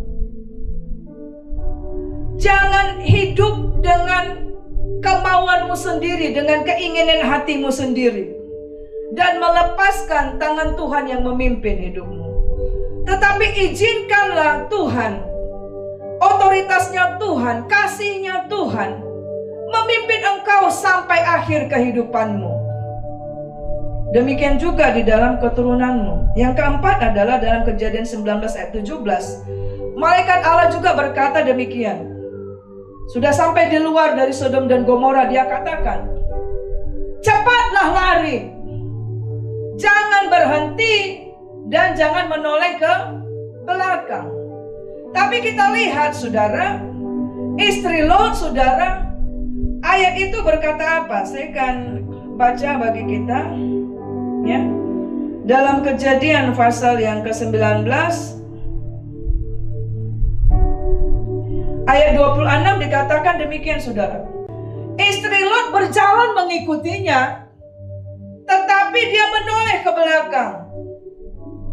Jangan hidup dengan kemauanmu sendiri, dengan keinginan hatimu sendiri, dan melepaskan tangan Tuhan yang memimpin hidupmu. Tetapi izinkanlah Tuhan, otoritasnya Tuhan, kasihnya Tuhan memimpin engkau sampai akhir kehidupanmu. Demikian juga di dalam keturunanmu. Yang keempat adalah dalam Kejadian 19 ayat 17. Malaikat Allah juga berkata demikian. Sudah sampai di luar dari Sodom dan Gomora, dia katakan, cepatlah lari, jangan berhenti dan jangan menoleh ke belakang. Tapi kita lihat, saudara, istri Lot, saudara, ayat itu berkata apa? Saya akan baca bagi kita, ya. Dalam Kejadian pasal yang ke-19 ayat 26 dikatakan demikian, saudara. Istri Lot berjalan mengikutinya, tetapi dia menoleh ke belakang.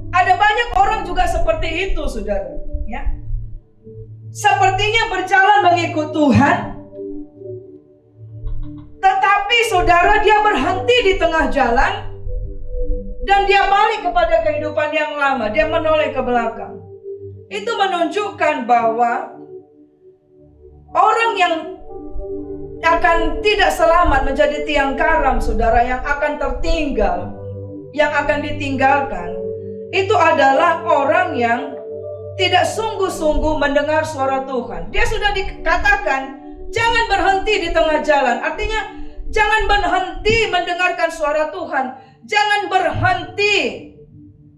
Ada banyak orang juga seperti itu, saudara, ya. Sepertinya berjalan mengikut Tuhan, tetapi saudara, dia berhenti di tengah jalan dan dia balik kepada kehidupan yang lama. Dia menoleh ke belakang. Itu menunjukkan bahwa orang yang akan tidak selamat menjadi tiang karam, saudara, yang akan tertinggal, yang akan ditinggalkan, itu adalah orang yang tidak sungguh-sungguh mendengar suara Tuhan. Dia sudah dikatakan jangan berhenti di tengah jalan. Artinya jangan berhenti mendengarkan suara Tuhan. Jangan berhenti.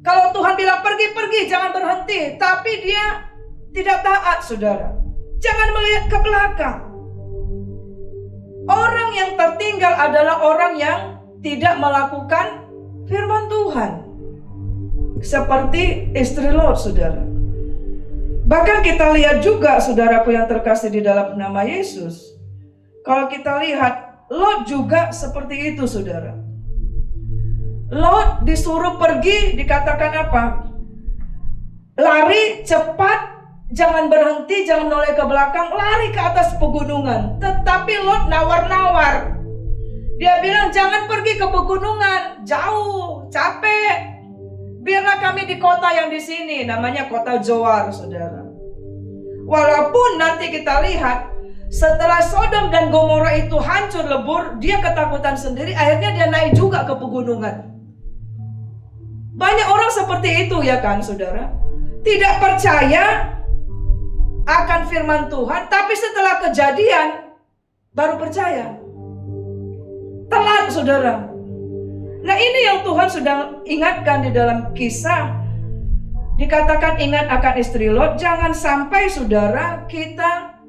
Kalau Tuhan bilang pergi-pergi, jangan berhenti. Tapi dia tidak taat, saudara. Jangan melihat ke belakang. Orang yang tertinggal adalah orang yang tidak melakukan firman Tuhan. Seperti istri Lot, saudara. Bahkan kita lihat juga, saudaraku yang terkasih di dalam nama Yesus. Kalau kita lihat, Lot juga seperti itu, saudara. Lot disuruh pergi, dikatakan apa? Lari cepat, jangan berhenti, jangan menoleh ke belakang, lari ke atas pegunungan. Tetapi Lot nawar-nawar. Dia bilang jangan pergi ke pegunungan, jauh, capek. Biarlah kami di kota yang di sini, namanya kota Zoar, saudara. Walaupun nanti kita lihat, setelah Sodom dan Gomora itu hancur lebur, dia ketakutan sendiri, akhirnya dia naik juga ke pegunungan. Banyak orang seperti itu, ya kan, saudara? Tidak percaya akan firman Tuhan, tapi setelah kejadian baru percaya. Telat, saudara. Nah, ini yang Tuhan sedang ingatkan di dalam kisah. Dikatakan ingat akan istri Lot. Jangan sampai, saudara, kita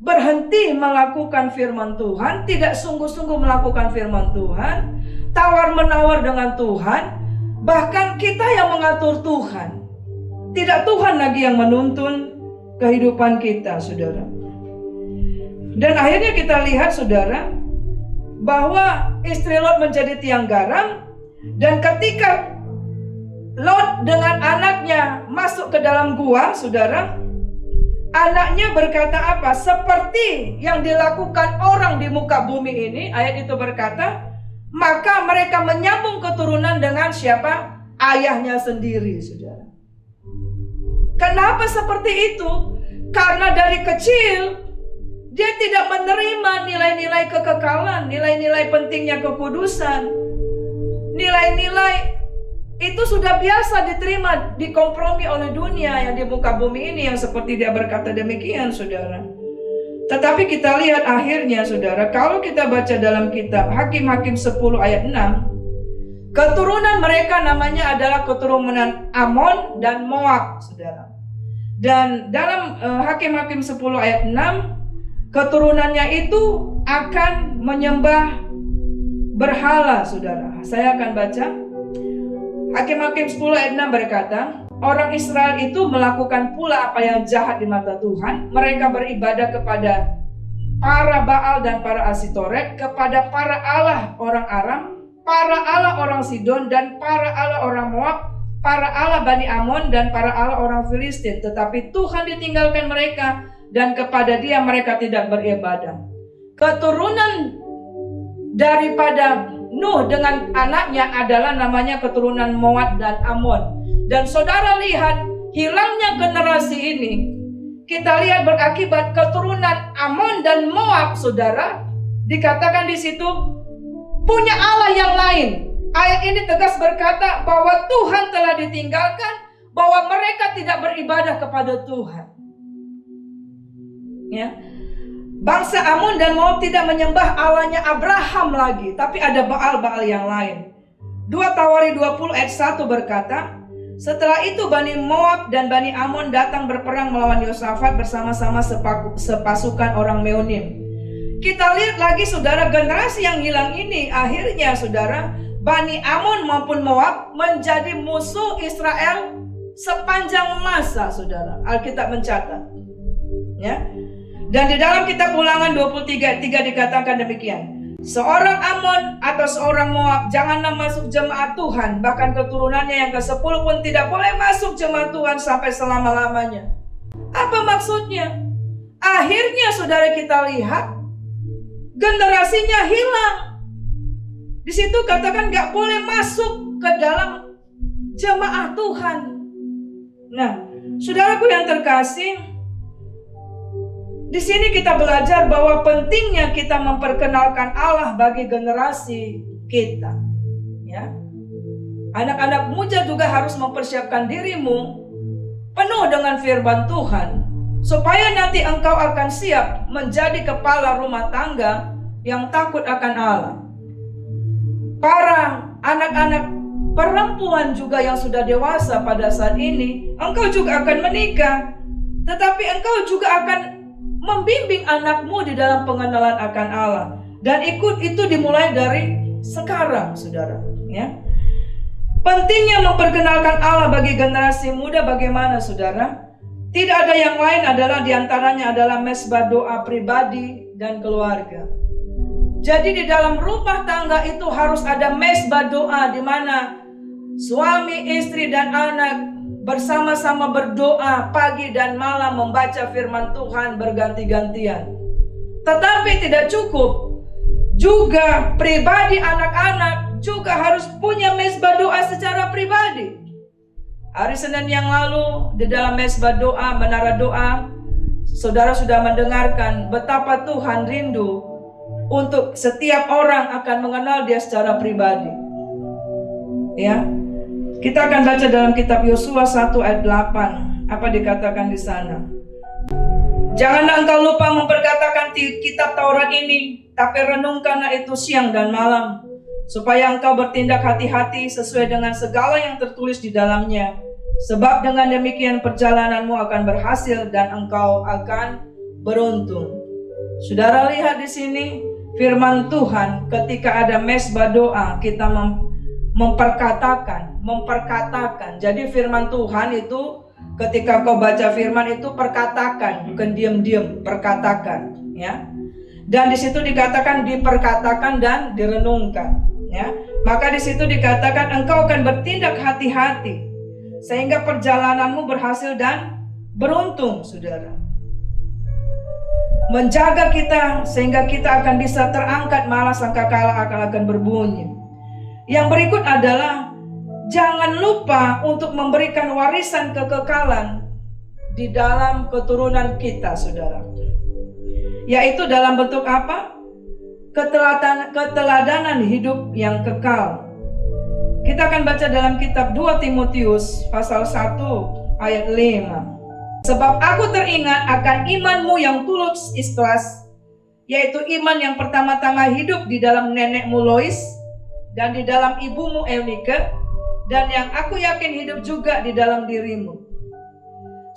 berhenti melakukan firman Tuhan, tidak sungguh-sungguh melakukan firman Tuhan, tawar-menawar dengan Tuhan, bahkan kita yang mengatur Tuhan. Tidak Tuhan lagi yang menuntun kehidupan kita, saudara. Dan akhirnya kita lihat, saudara, bahwa istri Lot menjadi tiang garam. Dan ketika Lot dengan anaknya masuk ke dalam gua, saudara, anaknya berkata apa? Seperti yang dilakukan orang di muka bumi ini, ayat itu berkata, maka mereka menyambung keturunan dengan siapa? Ayahnya sendiri, saudara. Kenapa seperti itu? Karena dari kecil dia tidak menerima nilai-nilai kekekalan, nilai-nilai pentingnya kekudusan. Nilai-nilai itu sudah biasa diterima, dikompromi oleh dunia yang di muka bumi ini, yang seperti dia berkata demikian, saudara. Tetapi kita lihat akhirnya, saudara, kalau kita baca dalam kitab Hakim-Hakim 10 ayat 6, Keturunan mereka namanya adalah keturunan Amon dan Moab, saudara. Dan dalam Hakim-Hakim 10 ayat 6, keturunannya itu akan menyembah berhala, saudara. Saya akan baca. Hakim-Hakim 10 ayat 6 berkata, orang Israel itu melakukan pula apa yang jahat di mata Tuhan. Mereka beribadah kepada para Baal dan para Asitoret, kepada para Allah orang Aram, para Allah orang Sidon, dan para Allah orang Moab, para Allah Bani Amon, dan para Allah orang Filistin. Tetapi Tuhan ditinggalkan mereka, dan kepada Dia mereka tidak beribadah. Keturunan daripada Nuh dengan anaknya adalah namanya keturunan Moab dan Amon. Dan saudara lihat, hilangnya generasi ini, kita lihat berakibat keturunan Amon dan Moab, saudara. Dikatakan di situ punya Allah yang lain. Ayat ini tegas berkata bahwa Tuhan telah ditinggalkan, bahwa mereka tidak beribadah kepada Tuhan. Ya. Bangsa Amon dan Moab tidak menyembah Allahnya Abraham lagi, tapi ada Baal-Baal yang lain. 2 Tawari 20 ayat 1 berkata, setelah itu Bani Moab dan Bani Amon datang berperang melawan Yosafat bersama-sama sepasukan orang Meonim. Kita lihat lagi, saudara, generasi yang hilang ini akhirnya, saudara, Bani Amon maupun Moab menjadi musuh Israel sepanjang masa, saudara. Alkitab mencatat. Ya. Dan di dalam kitab Ulangan 23 ayat 3 dikatakan demikian. Seorang Amon atau seorang Moab janganlah masuk jemaat Tuhan, bahkan keturunannya yang ke-10 pun tidak boleh masuk jemaat Tuhan sampai selama-lamanya. Apa maksudnya? Akhirnya, saudara, kita lihat generasinya hilang. Di situ katakan gak boleh masuk ke dalam jemaat Tuhan. Nah, saudaraku yang terkasih, di sini kita belajar bahwa pentingnya kita memperkenalkan Allah bagi generasi kita. Ya. Anak-anak muda juga harus mempersiapkan dirimu penuh dengan firman Tuhan, supaya nanti engkau akan siap menjadi kepala rumah tangga yang takut akan Allah. Para anak-anak perempuan juga yang sudah dewasa pada saat ini, engkau juga akan menikah, tetapi engkau juga akan membimbing anakmu di dalam pengenalan akan Allah. Dan ikut itu dimulai dari sekarang, saudara. Ya. Pentingnya memperkenalkan Allah bagi generasi muda bagaimana, saudara? Tidak ada yang lain, adalah diantaranya adalah mesbah doa pribadi dan keluarga. Jadi di dalam rumah tangga itu harus ada mesbah doa, di mana suami, istri, dan anak bersama-sama berdoa pagi dan malam membaca firman Tuhan berganti-gantian. Tetapi tidak cukup, juga pribadi anak-anak juga harus punya mesbah doa secara pribadi. Hari Senin yang lalu di dalam mesbah doa, menara doa, saudara sudah mendengarkan betapa Tuhan rindu untuk setiap orang akan mengenal Dia secara pribadi. Ya. Kita akan baca dalam kitab Yosua 1 ayat 8. Apa dikatakan di sana? Janganlah engkau lupa memperkatakan kitab Taurat ini, tapi renungkanlah itu siang dan malam, supaya engkau bertindak hati-hati sesuai dengan segala yang tertulis di dalamnya. Sebab dengan demikian perjalananmu akan berhasil dan engkau akan beruntung. Saudara lihat di sini firman Tuhan, ketika ada mesbah doa kita memperkatakan. Jadi firman Tuhan itu ketika kau baca firman itu perkatakan, bukan diam-diam, perkatakan, ya. Dan di situ dikatakan diperkatakan dan direnungkan, ya. Maka di situ dikatakan engkau akan bertindak hati-hati sehingga perjalananmu berhasil dan beruntung, saudara. Menjaga kita sehingga kita akan bisa terangkat, malah sangkakala akan berbunyi. Yang berikut adalah jangan lupa untuk memberikan warisan kekekalan di dalam keturunan kita, saudara. Yaitu dalam bentuk apa? Keteladanan hidup yang kekal. Kita akan baca dalam kitab 2 Timotius pasal 1 ayat 5. Sebab aku teringat akan imanmu yang tulus ikhlas, yaitu iman yang pertama-tama hidup di dalam nenekmu Lois dan di dalam ibumu Eunike, dan yang aku yakin hidup juga di dalam dirimu.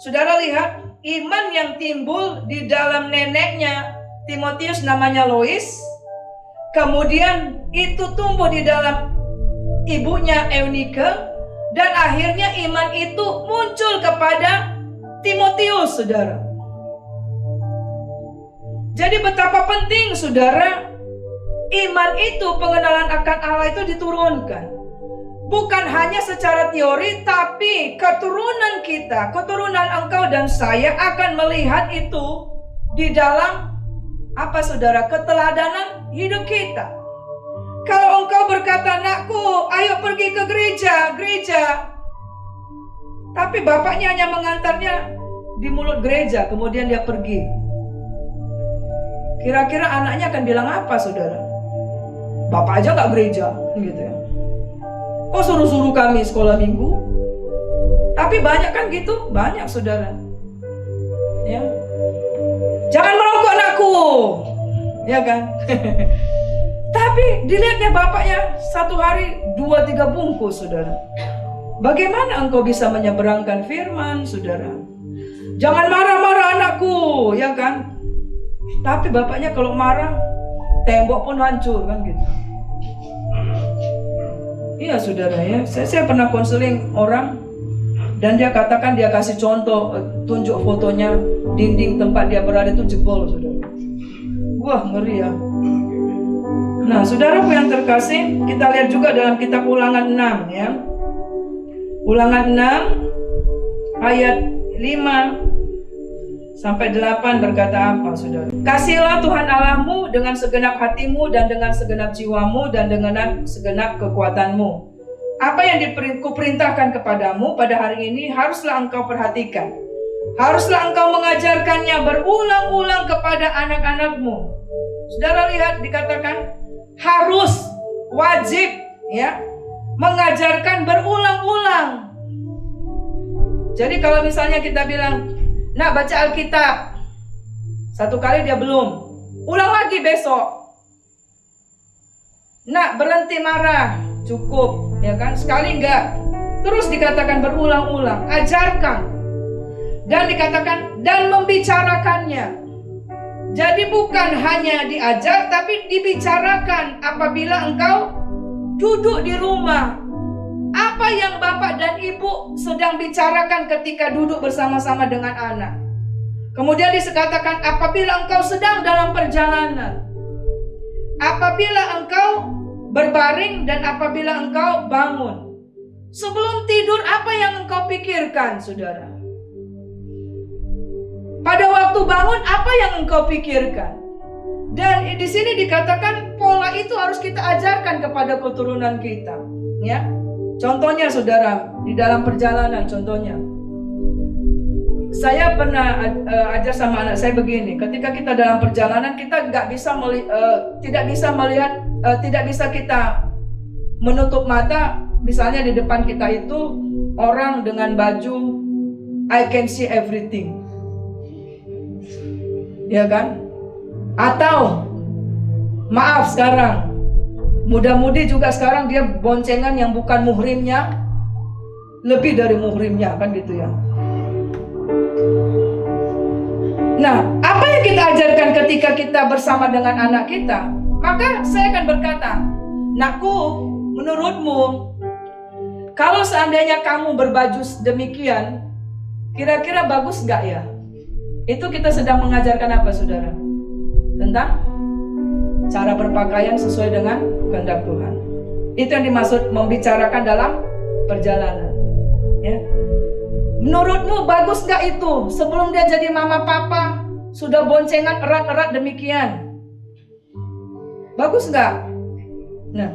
Saudara lihat, iman yang timbul di dalam neneknya Timotius namanya Lois, kemudian itu tumbuh di dalam ibunya Eunike, dan akhirnya iman itu muncul kepada Timotius, saudara. Jadi betapa penting, saudara, iman itu, pengenalan akan Allah itu diturunkan. Bukan hanya secara teori, tapi keturunan kita, keturunan engkau dan saya akan melihat itu di dalam apa, saudara? Keteladanan hidup kita. Kalau engkau berkata, "Anakku, ayo pergi ke gereja." Tapi bapaknya hanya mengantarnya di mulut gereja, kemudian dia pergi. Kira-kira anaknya akan bilang apa, saudara? Bapak aja nggak gereja, gitu ya. Kok suruh-suruh kami sekolah minggu? Tapi banyak kan gitu, banyak, saudara. Ya, jangan merokok anakku, ya kan? Tapi dilihatnya bapaknya satu hari 2-3 bungkus, saudara. Bagaimana engkau bisa menyeberangkan firman, saudara? Jangan marah-marah anakku, ya kan? Tapi bapaknya kalau marah, tembok pun hancur, kan gitu. Iya, saudara, ya. Saya pernah konseling orang, dan dia katakan, dia kasih contoh, tunjuk fotonya, dinding tempat dia berada itu jebol, saudara. Wah, ngeri ya. Nah, saudaraku yang terkasih, kita lihat juga dalam kitab Ulangan 6, ya. Ulangan 6 ayat 5-8 berkata apa, saudara? Kasihilah Tuhan Allahmu dengan segenap hatimu dan dengan segenap jiwamu dan dengan segenap kekuatanmu. Apa yang kuperintahkan kepadamu pada hari ini haruslah engkau perhatikan. Haruslah engkau mengajarkannya berulang-ulang kepada anak-anakmu. Saudara lihat, dikatakan harus, wajib, ya, mengajarkan berulang-ulang. Jadi kalau misalnya kita bilang, "Nak, baca Alkitab." Satu kali dia belum, ulang lagi besok. "Nak, berhenti marah." Cukup, ya kan? Sekali enggak. Terus dikatakan berulang-ulang, ajarkan. Dan dikatakan dan membicarakannya. Jadi bukan hanya diajar, tapi dibicarakan apabila engkau duduk di rumah. Apa yang bapak dan ibu sedang bicarakan ketika duduk bersama-sama dengan anak. Kemudian dikatakan apabila engkau sedang dalam perjalanan. Apabila engkau berbaring dan apabila engkau bangun. Sebelum tidur, apa yang engkau pikirkan, saudara? Pada waktu bangun, apa yang engkau pikirkan? Dan di sini dikatakan pola itu harus kita ajarkan kepada keturunan kita, ya. Contohnya, saudara, di dalam perjalanan, contohnya, saya pernah ajar sama anak saya begini. Ketika kita dalam perjalanan, kita tidak bisa kita menutup mata. Misalnya di depan kita itu orang dengan baju I can see everything, ya kan? Atau maaf, sekarang muda-mudi juga sekarang dia boncengan yang bukan muhrimnya, lebih dari muhrimnya, kan gitu ya. Nah, apa yang kita ajarkan ketika kita bersama dengan anak kita? Maka saya akan berkata, "Nakku, menurutmu, kalau seandainya kamu berbaju demikian, kira-kira bagus nggak ya?" Itu kita sedang mengajarkan apa, saudara? Tentang cara berpakaian sesuai dengan kehendak Tuhan. Itu yang dimaksud membicarakan dalam perjalanan, ya. Menurutmu bagus gak itu? Sebelum dia jadi mama papa sudah boncengan erat-erat demikian, bagus gak? Nah,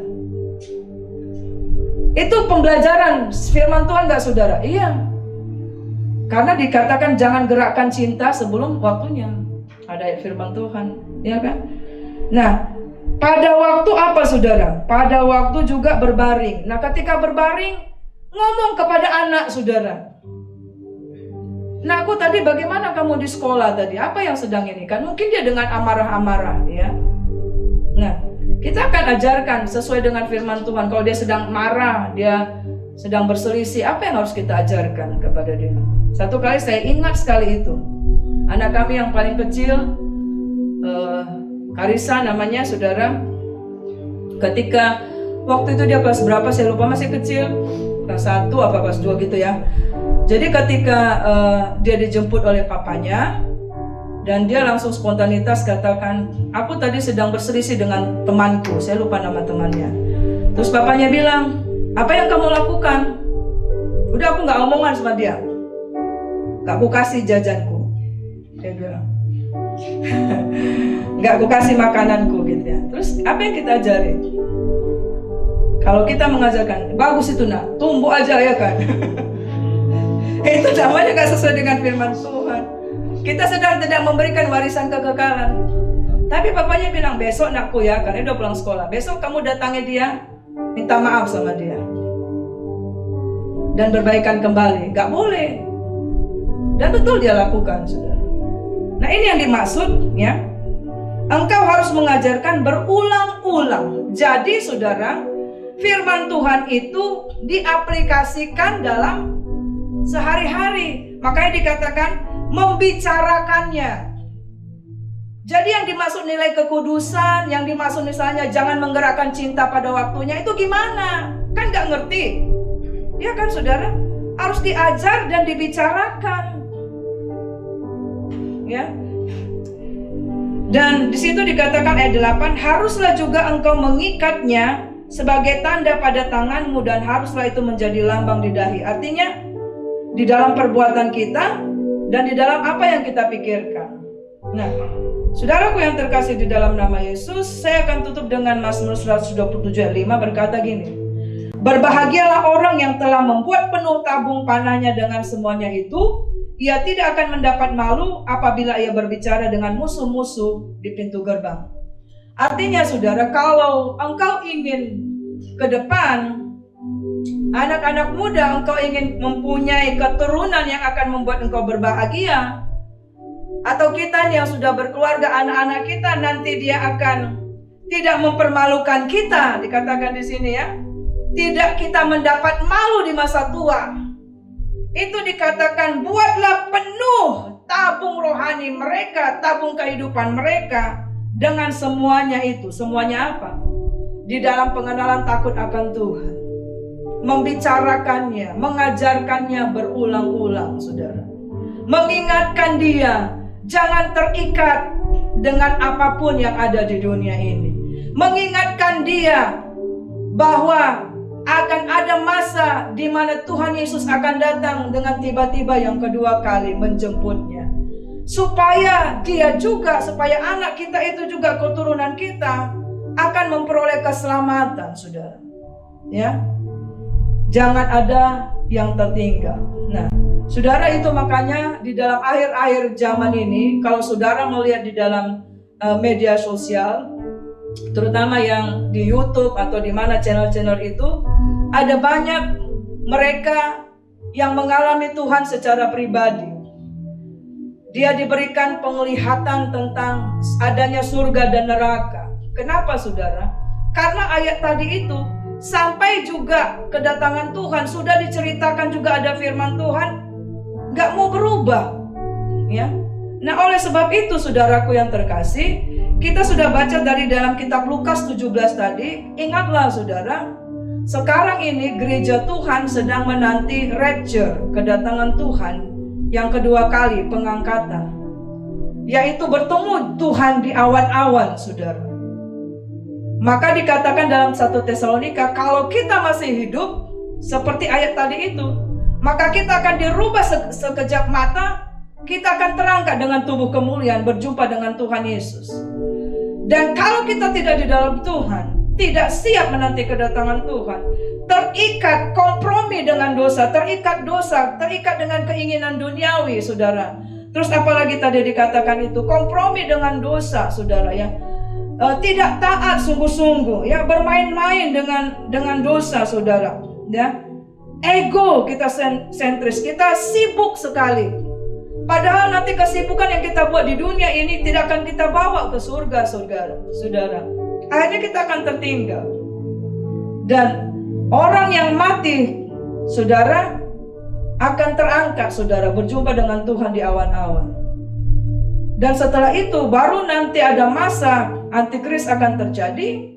itu pembelajaran firman Tuhan gak, saudara? Iya. Karena dikatakan jangan gerakkan cinta sebelum waktunya. Ada firman Tuhan, ya kan? Nah, pada waktu apa, saudara? Pada waktu juga berbaring. Nah, ketika berbaring, ngomong kepada anak, saudara. "Nah, aku tadi bagaimana kamu di sekolah tadi? Apa yang sedang ini?" Kan mungkin dia dengan amarah-amarah, ya. Nah, Kita akan ajarkan sesuai dengan firman Tuhan. Kalau dia sedang marah, dia sedang berselisih, apa yang harus kita ajarkan kepada dia? Satu kali saya ingat sekali itu, anak kami yang paling kecil, Karisa namanya, saudara. Ketika waktu itu dia kelas berapa saya lupa, masih kecil, kelas 1 apa kelas 2 gitu ya. Jadi ketika dia dijemput oleh papanya, dan dia langsung spontanitas katakan, aku tadi sedang berselisih dengan temanku, saya lupa nama temannya. Terus papanya bilang, apa yang kamu lakukan? Udah, aku gak omongan sama dia, gak aku kasih jajanku, dia bilang. Gak aku kasih makananku gitu ya. Terus apa yang kita ajarin? Kalau kita mengajarkan, bagus itu nak, tumbuh aja ya kan. Itu namanya gak sesuai dengan firman Tuhan. Kita sedang tidak memberikan warisan kekekalan. Tapi papanya bilang, besok nakku ya, karena dia udah pulang sekolah, besok kamu datangi dia, minta maaf sama dia, dan berbaikan kembali. Gak boleh. Dan betul dia lakukan, saudara. Nah ini yang dimaksud ya, engkau harus mengajarkan berulang-ulang. Jadi saudara, firman Tuhan itu diaplikasikan dalam sehari-hari. Makanya dikatakan membicarakannya. Jadi yang dimaksud nilai kekudusan, yang dimaksud misalnya jangan menggerakkan cinta pada waktunya, itu gimana? Kan gak ngerti. Ya kan saudara? Harus diajar dan dibicarakan. Ya. Dan di situ dikatakan ayat 8, haruslah juga engkau mengikatnya sebagai tanda pada tanganmu, dan haruslah itu menjadi lambang di dahi. Artinya di dalam perbuatan kita dan di dalam apa yang kita pikirkan. Nah, saudaraku yang terkasih di dalam nama Yesus, saya akan tutup dengan Mazmur 127 ayat 5 berkata gini. Berbahagialah orang yang telah membuat penuh tabung panahnya dengan semuanya itu. Ia tidak akan mendapat malu apabila ia berbicara dengan musuh-musuh di pintu gerbang. Artinya saudara, kalau engkau ingin ke depan, anak-anak muda, engkau ingin mempunyai keturunan yang akan membuat engkau berbahagia, atau kita yang sudah berkeluarga, anak-anak kita nanti dia akan tidak mempermalukan kita, dikatakan di sini ya, tidak kita mendapat malu di masa tua. Itu dikatakan buatlah penuh tabung rohani mereka, tabung kehidupan mereka dengan semuanya itu. Semuanya apa? Di dalam pengenalan takut akan Tuhan, membicarakannya, mengajarkannya berulang-ulang, saudara. Mengingatkan dia, jangan terikat dengan apapun yang ada di dunia ini. Mengingatkan dia bahwa akan ada masa di mana Tuhan Yesus akan datang dengan tiba-tiba yang kedua kali menjemputnya. Supaya dia juga, supaya anak kita itu juga, keturunan kita akan memperoleh keselamatan, saudara. Ya, jangan ada yang tertinggal. Nah, saudara, itu makanya di dalam akhir-akhir zaman ini, kalau saudara melihat di dalam media sosial, terutama yang di YouTube atau di mana channel-channel itu, ada banyak mereka yang mengalami Tuhan secara pribadi. Dia diberikan penglihatan tentang adanya surga dan neraka. Kenapa saudara? Karena ayat tadi itu, sampai juga kedatangan Tuhan, sudah diceritakan juga ada firman Tuhan, gak mau berubah. Ya. Nah oleh sebab itu saudaraku yang terkasih, kita sudah baca dari dalam kitab Lukas 17 tadi. Ingatlah saudara, sekarang ini gereja Tuhan sedang menanti rapture, kedatangan Tuhan yang kedua kali, pengangkatan, yaitu bertemu Tuhan di awan-awan, saudara. Maka dikatakan dalam 1 Tesalonika, kalau kita masih hidup seperti ayat tadi itu, maka kita akan dirubah sekejap mata, kita akan terangkat dengan tubuh kemuliaan berjumpa dengan Tuhan Yesus. Dan kalau kita tidak di dalam Tuhan, tidak siap menanti kedatangan Tuhan, terikat, kompromi dengan dosa, terikat dengan keinginan duniawi, saudara. Terus apalagi tadi dikatakan itu, kompromi dengan dosa, saudara ya. Tidak taat sungguh-sungguh, ya, bermain-main dengan dosa, saudara. Ya, ego kita sentris, kita sibuk sekali. Padahal nanti kesibukan yang kita buat di dunia ini tidak akan kita bawa ke surga, saudara. akhirnya kita akan tertinggal. Dan orang yang mati, saudara, akan terangkat, saudara, berjumpa dengan Tuhan di awan-awan. Dan setelah itu baru nanti ada masa antikris akan terjadi,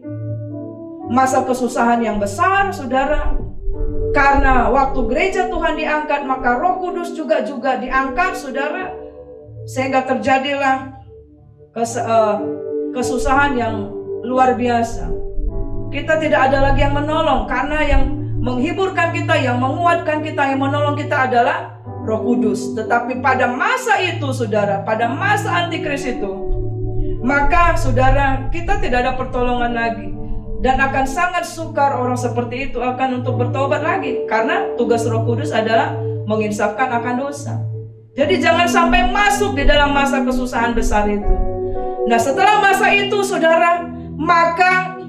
masa kesusahan yang besar, saudara. Karena waktu gereja Tuhan diangkat, maka Roh Kudus juga diangkat, saudara. Sehingga terjadilah kesusahan yang luar biasa. Kita tidak ada lagi yang menolong, karena yang menghiburkan kita, yang menguatkan kita, yang menolong kita adalah Roh Kudus. Tetapi pada masa itu, saudara, pada masa antikris itu, maka saudara, kita tidak ada pertolongan lagi. Dan akan sangat sukar orang seperti itu akan untuk bertobat lagi. Karena tugas Roh Kudus adalah menginsafkan akan dosa. Jadi jangan sampai masuk di dalam masa kesusahan besar itu. Nah, setelah masa itu, saudara, maka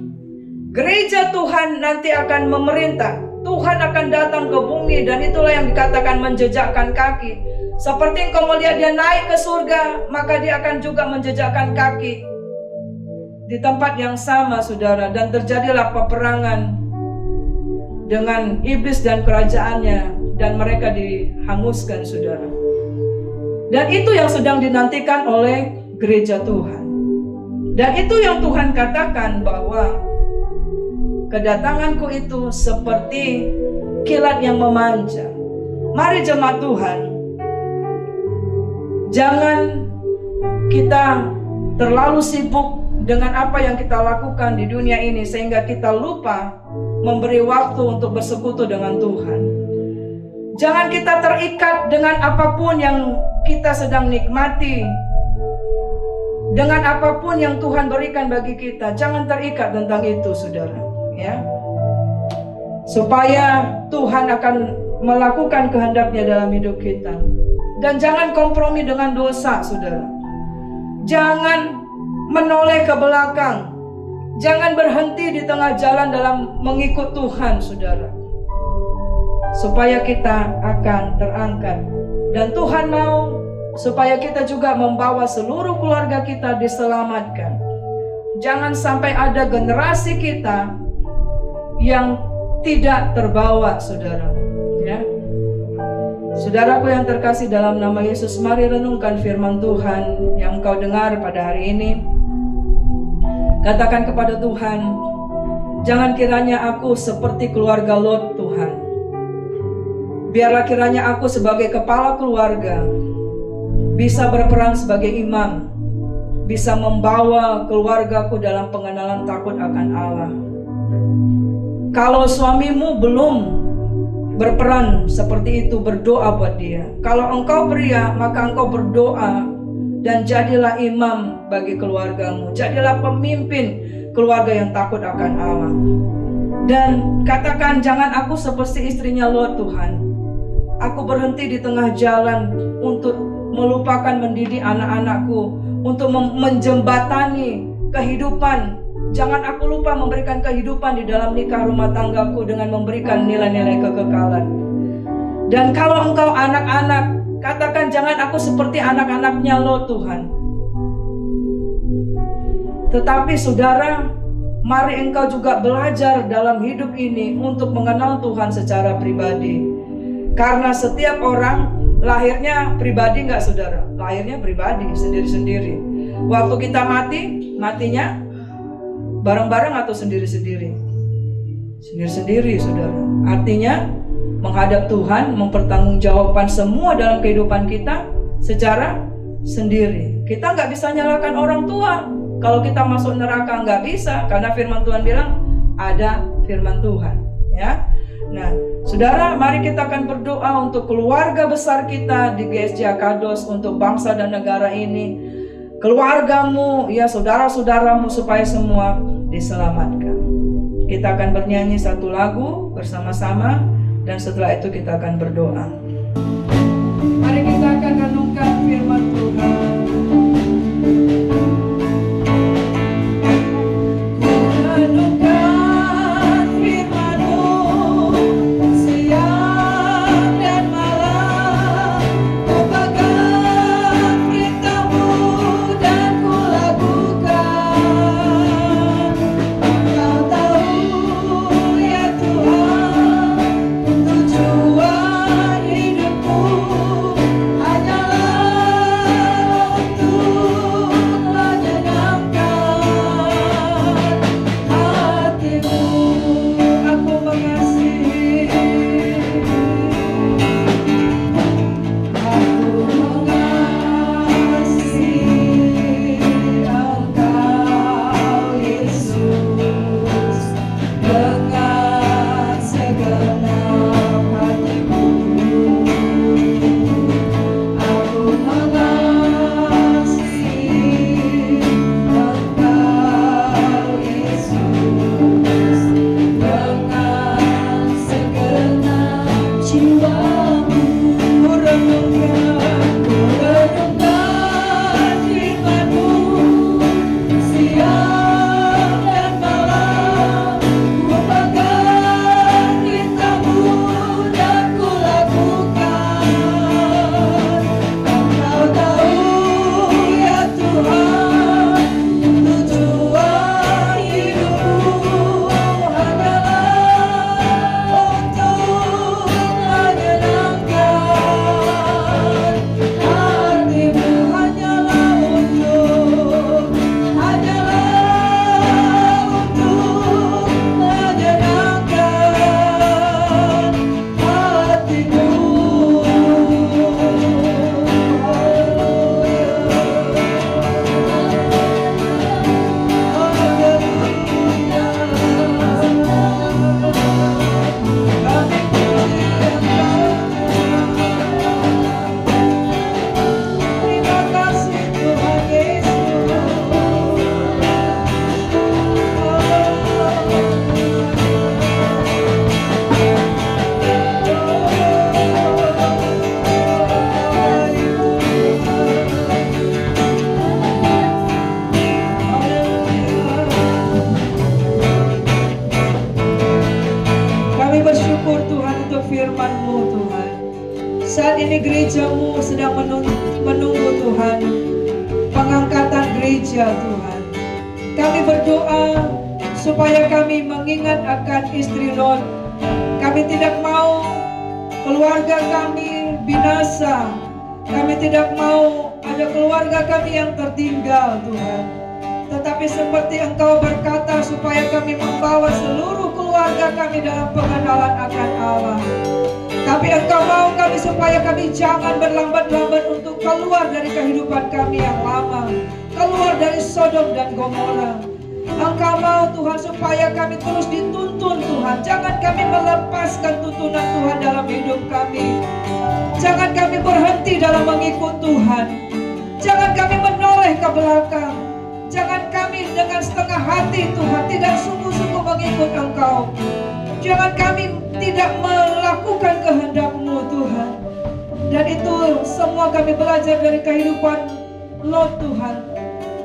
gereja Tuhan nanti akan memerintah. Tuhan akan datang ke bumi, dan itulah yang dikatakan menjejakkan kaki. Seperti engkau melihat dia naik ke surga, maka dia akan juga menjejakkan kaki di tempat yang sama, saudara. Dan terjadilah peperangan dengan iblis dan kerajaannya, dan mereka dihanguskan, saudara. Dan itu yang sedang dinantikan oleh gereja Tuhan. Dan itu yang Tuhan katakan, bahwa kedatanganku itu seperti kilat yang memanjang. Mari jemaat Tuhan, jangan kita terlalu sibuk dengan apa yang kita lakukan di dunia ini, sehingga kita lupa memberi waktu untuk bersekutu dengan Tuhan. Jangan kita terikat dengan apapun yang kita sedang nikmati, dengan apapun yang Tuhan berikan bagi kita. Jangan terikat tentang itu, saudara, ya. Supaya Tuhan akan melakukan kehendaknya dalam hidup kita. Dan jangan kompromi dengan dosa, saudara. Jangan menoleh ke belakang. Jangan berhenti di tengah jalan dalam mengikut Tuhan, saudara. Supaya kita akan terangkat. Dan Tuhan mau supaya kita juga membawa seluruh keluarga kita diselamatkan. Jangan sampai ada generasi kita yang tidak terbawa, saudara, ya. Saudaraku yang terkasih dalam nama Yesus, mari renungkan firman Tuhan yang engkau dengar pada hari ini. Katakan kepada Tuhan, jangan kiranya aku seperti keluarga Lot, Tuhan. Biarlah kiranya aku sebagai kepala keluarga bisa berperan sebagai imam, bisa membawa keluargaku dalam pengenalan takut akan Allah. Kalau suamimu belum berperan seperti itu, berdoa buat dia. Kalau engkau pria, maka engkau berdoa dan jadilah imam bagi keluargamu. Jadilah pemimpin keluarga yang takut akan Allah. Dan katakan, jangan aku seperti istrinya Lot, Tuhan. Aku berhenti di tengah jalan untuk melupakan mendidik anak-anakku, untuk menjembatani kehidupan. Jangan aku lupa memberikan kehidupan di dalam nikah rumah tanggaku dengan memberikan nilai-nilai kekekalan. Dan kalau engkau anak-anak, katakan, jangan aku seperti anak-anaknya Lot, Tuhan. Tetapi saudara, mari engkau juga belajar dalam hidup ini untuk mengenal Tuhan secara pribadi. Karena setiap orang lahirnya pribadi, enggak, saudara? Lahirnya pribadi, sendiri-sendiri. Waktu kita mati, matinya bareng-bareng atau sendiri-sendiri? Sendiri-sendiri, saudara. Artinya menghadap Tuhan, mempertanggungjawabkan semua dalam kehidupan kita secara sendiri. Kita nggak bisa nyalakan orang tua. Kalau kita masuk neraka nggak bisa, karena firman Tuhan bilang ada firman Tuhan, ya. Nah, saudara, mari kita akan berdoa untuk keluarga besar kita di GSJ Akados, untuk bangsa dan negara ini, keluargamu, ya, saudara-saudaramu, supaya semua diselamatkan. Kita akan bernyanyi satu lagu bersama-sama, dan setelah itu kita akan berdoa. Mari kita akan renungkan firman Tuhan. firman-Mu Tuhan. Saat ini gereja-Mu sedang menunggu Tuhan pengangkatan gereja Tuhan. Kami berdoa supaya kami mengingat akan istri Lot. Kami tidak mau keluarga kami binasa. Kami tidak mau ada keluarga kami yang tertinggal Tuhan. Tetapi seperti Engkau berkata supaya kami membawa seluruh keluarga kami dalam pengenalan akan Allah. Tapi Engkau mau kami supaya kami jangan berlambat-lambat untuk keluar dari kehidupan kami yang lama, keluar dari Sodom dan Gomora. Engkau mau Tuhan supaya kami terus dituntun Tuhan. Jangan kami melepaskan tuntunan Tuhan dalam hidup kami. Jangan kami berhenti dalam mengikut Tuhan. Jangan kami menoleh ke belakang. Jangan kami dengan setengah hati Tuhan tidak sungguh-sungguh mengikut Engkau. Jangan kami tidak melakukan kehendak-Mu Tuhan. Dan itu semua kami belajar dari kehidupan Lot Tuhan,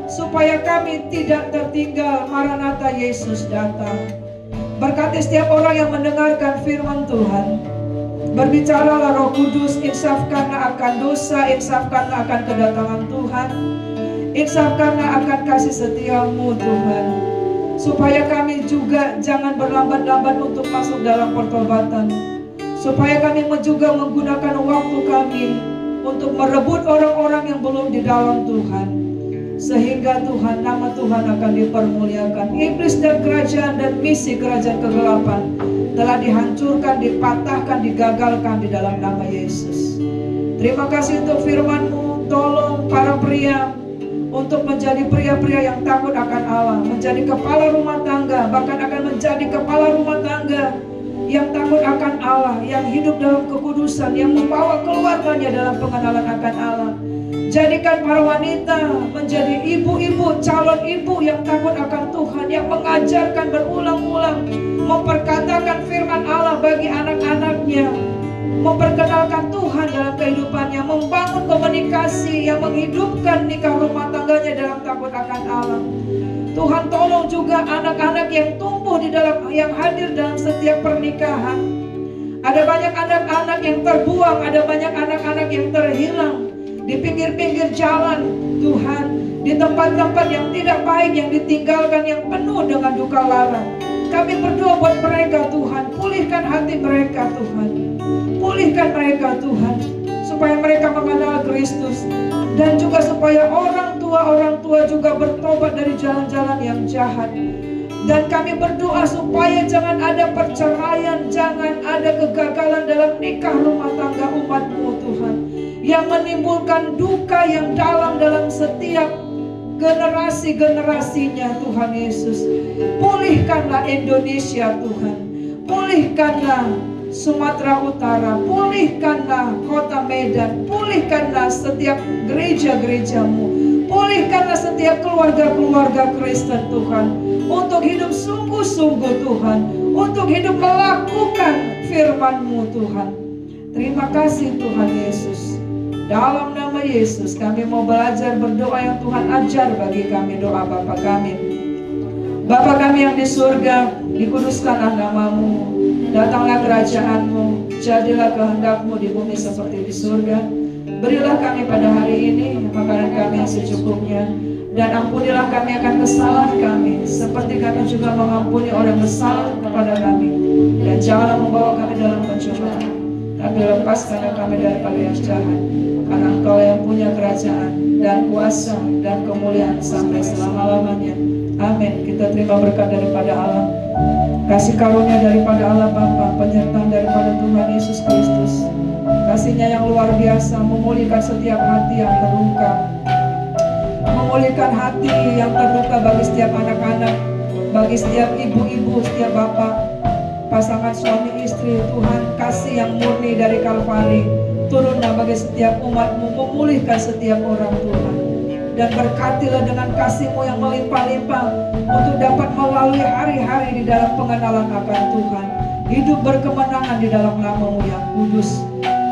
supaya kami tidak tertinggal. Maranatha, Yesus datang. Berkati setiap orang yang mendengarkan firman Tuhan. Berbicaralah Roh Kudus, insafkanlah akan dosa, insafkanlah akan kedatangan Tuhan, insafkanlah akan kasih setia-Mu Tuhan. Supaya kami juga jangan berlambat-lambat untuk masuk dalam pertobatan. Supaya kami juga menggunakan waktu kami untuk merebut orang-orang yang belum di dalam Tuhan. Sehingga Tuhan, nama Tuhan akan dipermuliakan. Iblis dan kerajaan dan misi kerajaan kegelapan telah dihancurkan, dipatahkan, digagalkan di dalam nama Yesus. Terima kasih untuk firman-Mu. Tolong para pria untuk menjadi pria-pria yang takut akan Allah, menjadi kepala rumah tangga, bahkan akan menjadi kepala rumah tangga yang takut akan Allah, yang hidup dalam kekudusan, yang membawa keluarganya dalam pengenalan akan Allah. Jadikan para wanita menjadi ibu-ibu, calon ibu yang takut akan Tuhan, yang mengajarkan berulang-ulang, memperkatakan firman Allah bagi anak-anaknya, memperkenalkan Tuhan dalam kehidupannya, membangun komunikasi yang menghidupkan nikah rumah tangganya dalam takut akan Allah. Tuhan, tolong juga anak-anak yang tumbuh di dalam, yang hadir dalam setiap pernikahan. Ada banyak anak-anak yang terbuang, ada banyak anak-anak yang terhilang di pinggir-pinggir jalan Tuhan, di tempat-tempat yang tidak baik, yang ditinggalkan, yang penuh dengan duka lara. Kami berdoa buat mereka Tuhan, pulihkan hati mereka Tuhan, pulihkan mereka Tuhan, supaya mereka mengenal Kristus, dan juga supaya orang tua juga bertobat dari jalan-jalan yang jahat. Dan kami berdoa supaya jangan ada perceraian, jangan ada kegagalan dalam nikah rumah tangga umat-Mu Tuhan, yang menimbulkan duka yang dalam setiap generasi-generasinya Tuhan Yesus. Pulihkanlah Indonesia Tuhan, pulihkanlah Sumatera Utara, pulihkanlah kota Medan, pulihkanlah setiap gereja-gereja-Mu, pulihkanlah setiap keluarga-keluarga Kristen Tuhan, untuk hidup sungguh-sungguh Tuhan, untuk hidup melakukan firman-Mu Tuhan. Terima kasih Tuhan Yesus. Dalam nama Yesus kami mau belajar berdoa yang Tuhan ajar bagi kami. Doa Bapa kami. Bapa kami yang di surga, dikuduskanlah nama-Mu, datanglah kerajaan-Mu, jadilah kehendak-Mu di bumi seperti di surga. Berilah kami pada hari ini makanan kami yang secukupnya, dan ampunilah kami akan kesalahan kami, seperti kami juga mengampuni orang bersalah kepada kami. Dan janganlah membawa kami dalam pencobaan, tapi lepaskanlah kami daripada yang jahat. Karena Engkau yang punya kerajaan dan kuasa dan kemuliaan sampai selama-lamanya. Amin. Kita terima berkat daripada Allah, kasih karunia daripada Allah Bapa, penyertaan daripada Tuhan Yesus Kristus, kasih-Nya yang luar biasa memulihkan setiap hati yang terluka, memulihkan hati yang terluka bagi setiap anak-anak, bagi setiap ibu-ibu, setiap bapak, pasangan suami istri. Tuhan, kasih yang murni dari Kalvari turunlah bagi setiap umat-Mu, memulihkan setiap orang Tuhan. Dan berkatilah dengan kasih-Mu yang melimpah-limpah untuk dapat melalui hari-hari di dalam pengenalan akan Tuhan, hidup berkemenangan di dalam nama-Mu yang kudus.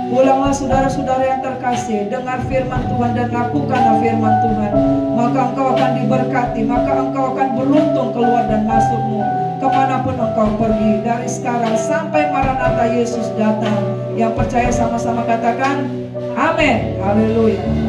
Pulanglah saudara-saudara yang terkasih, dengar firman Tuhan dan lakukanlah firman Tuhan. Maka engkau akan diberkati, maka engkau akan beruntung keluar dan masukmu kemanapun engkau pergi, dari sekarang sampai Maranatha Yesus datang. Yang percaya sama-sama katakan amin. Haleluya.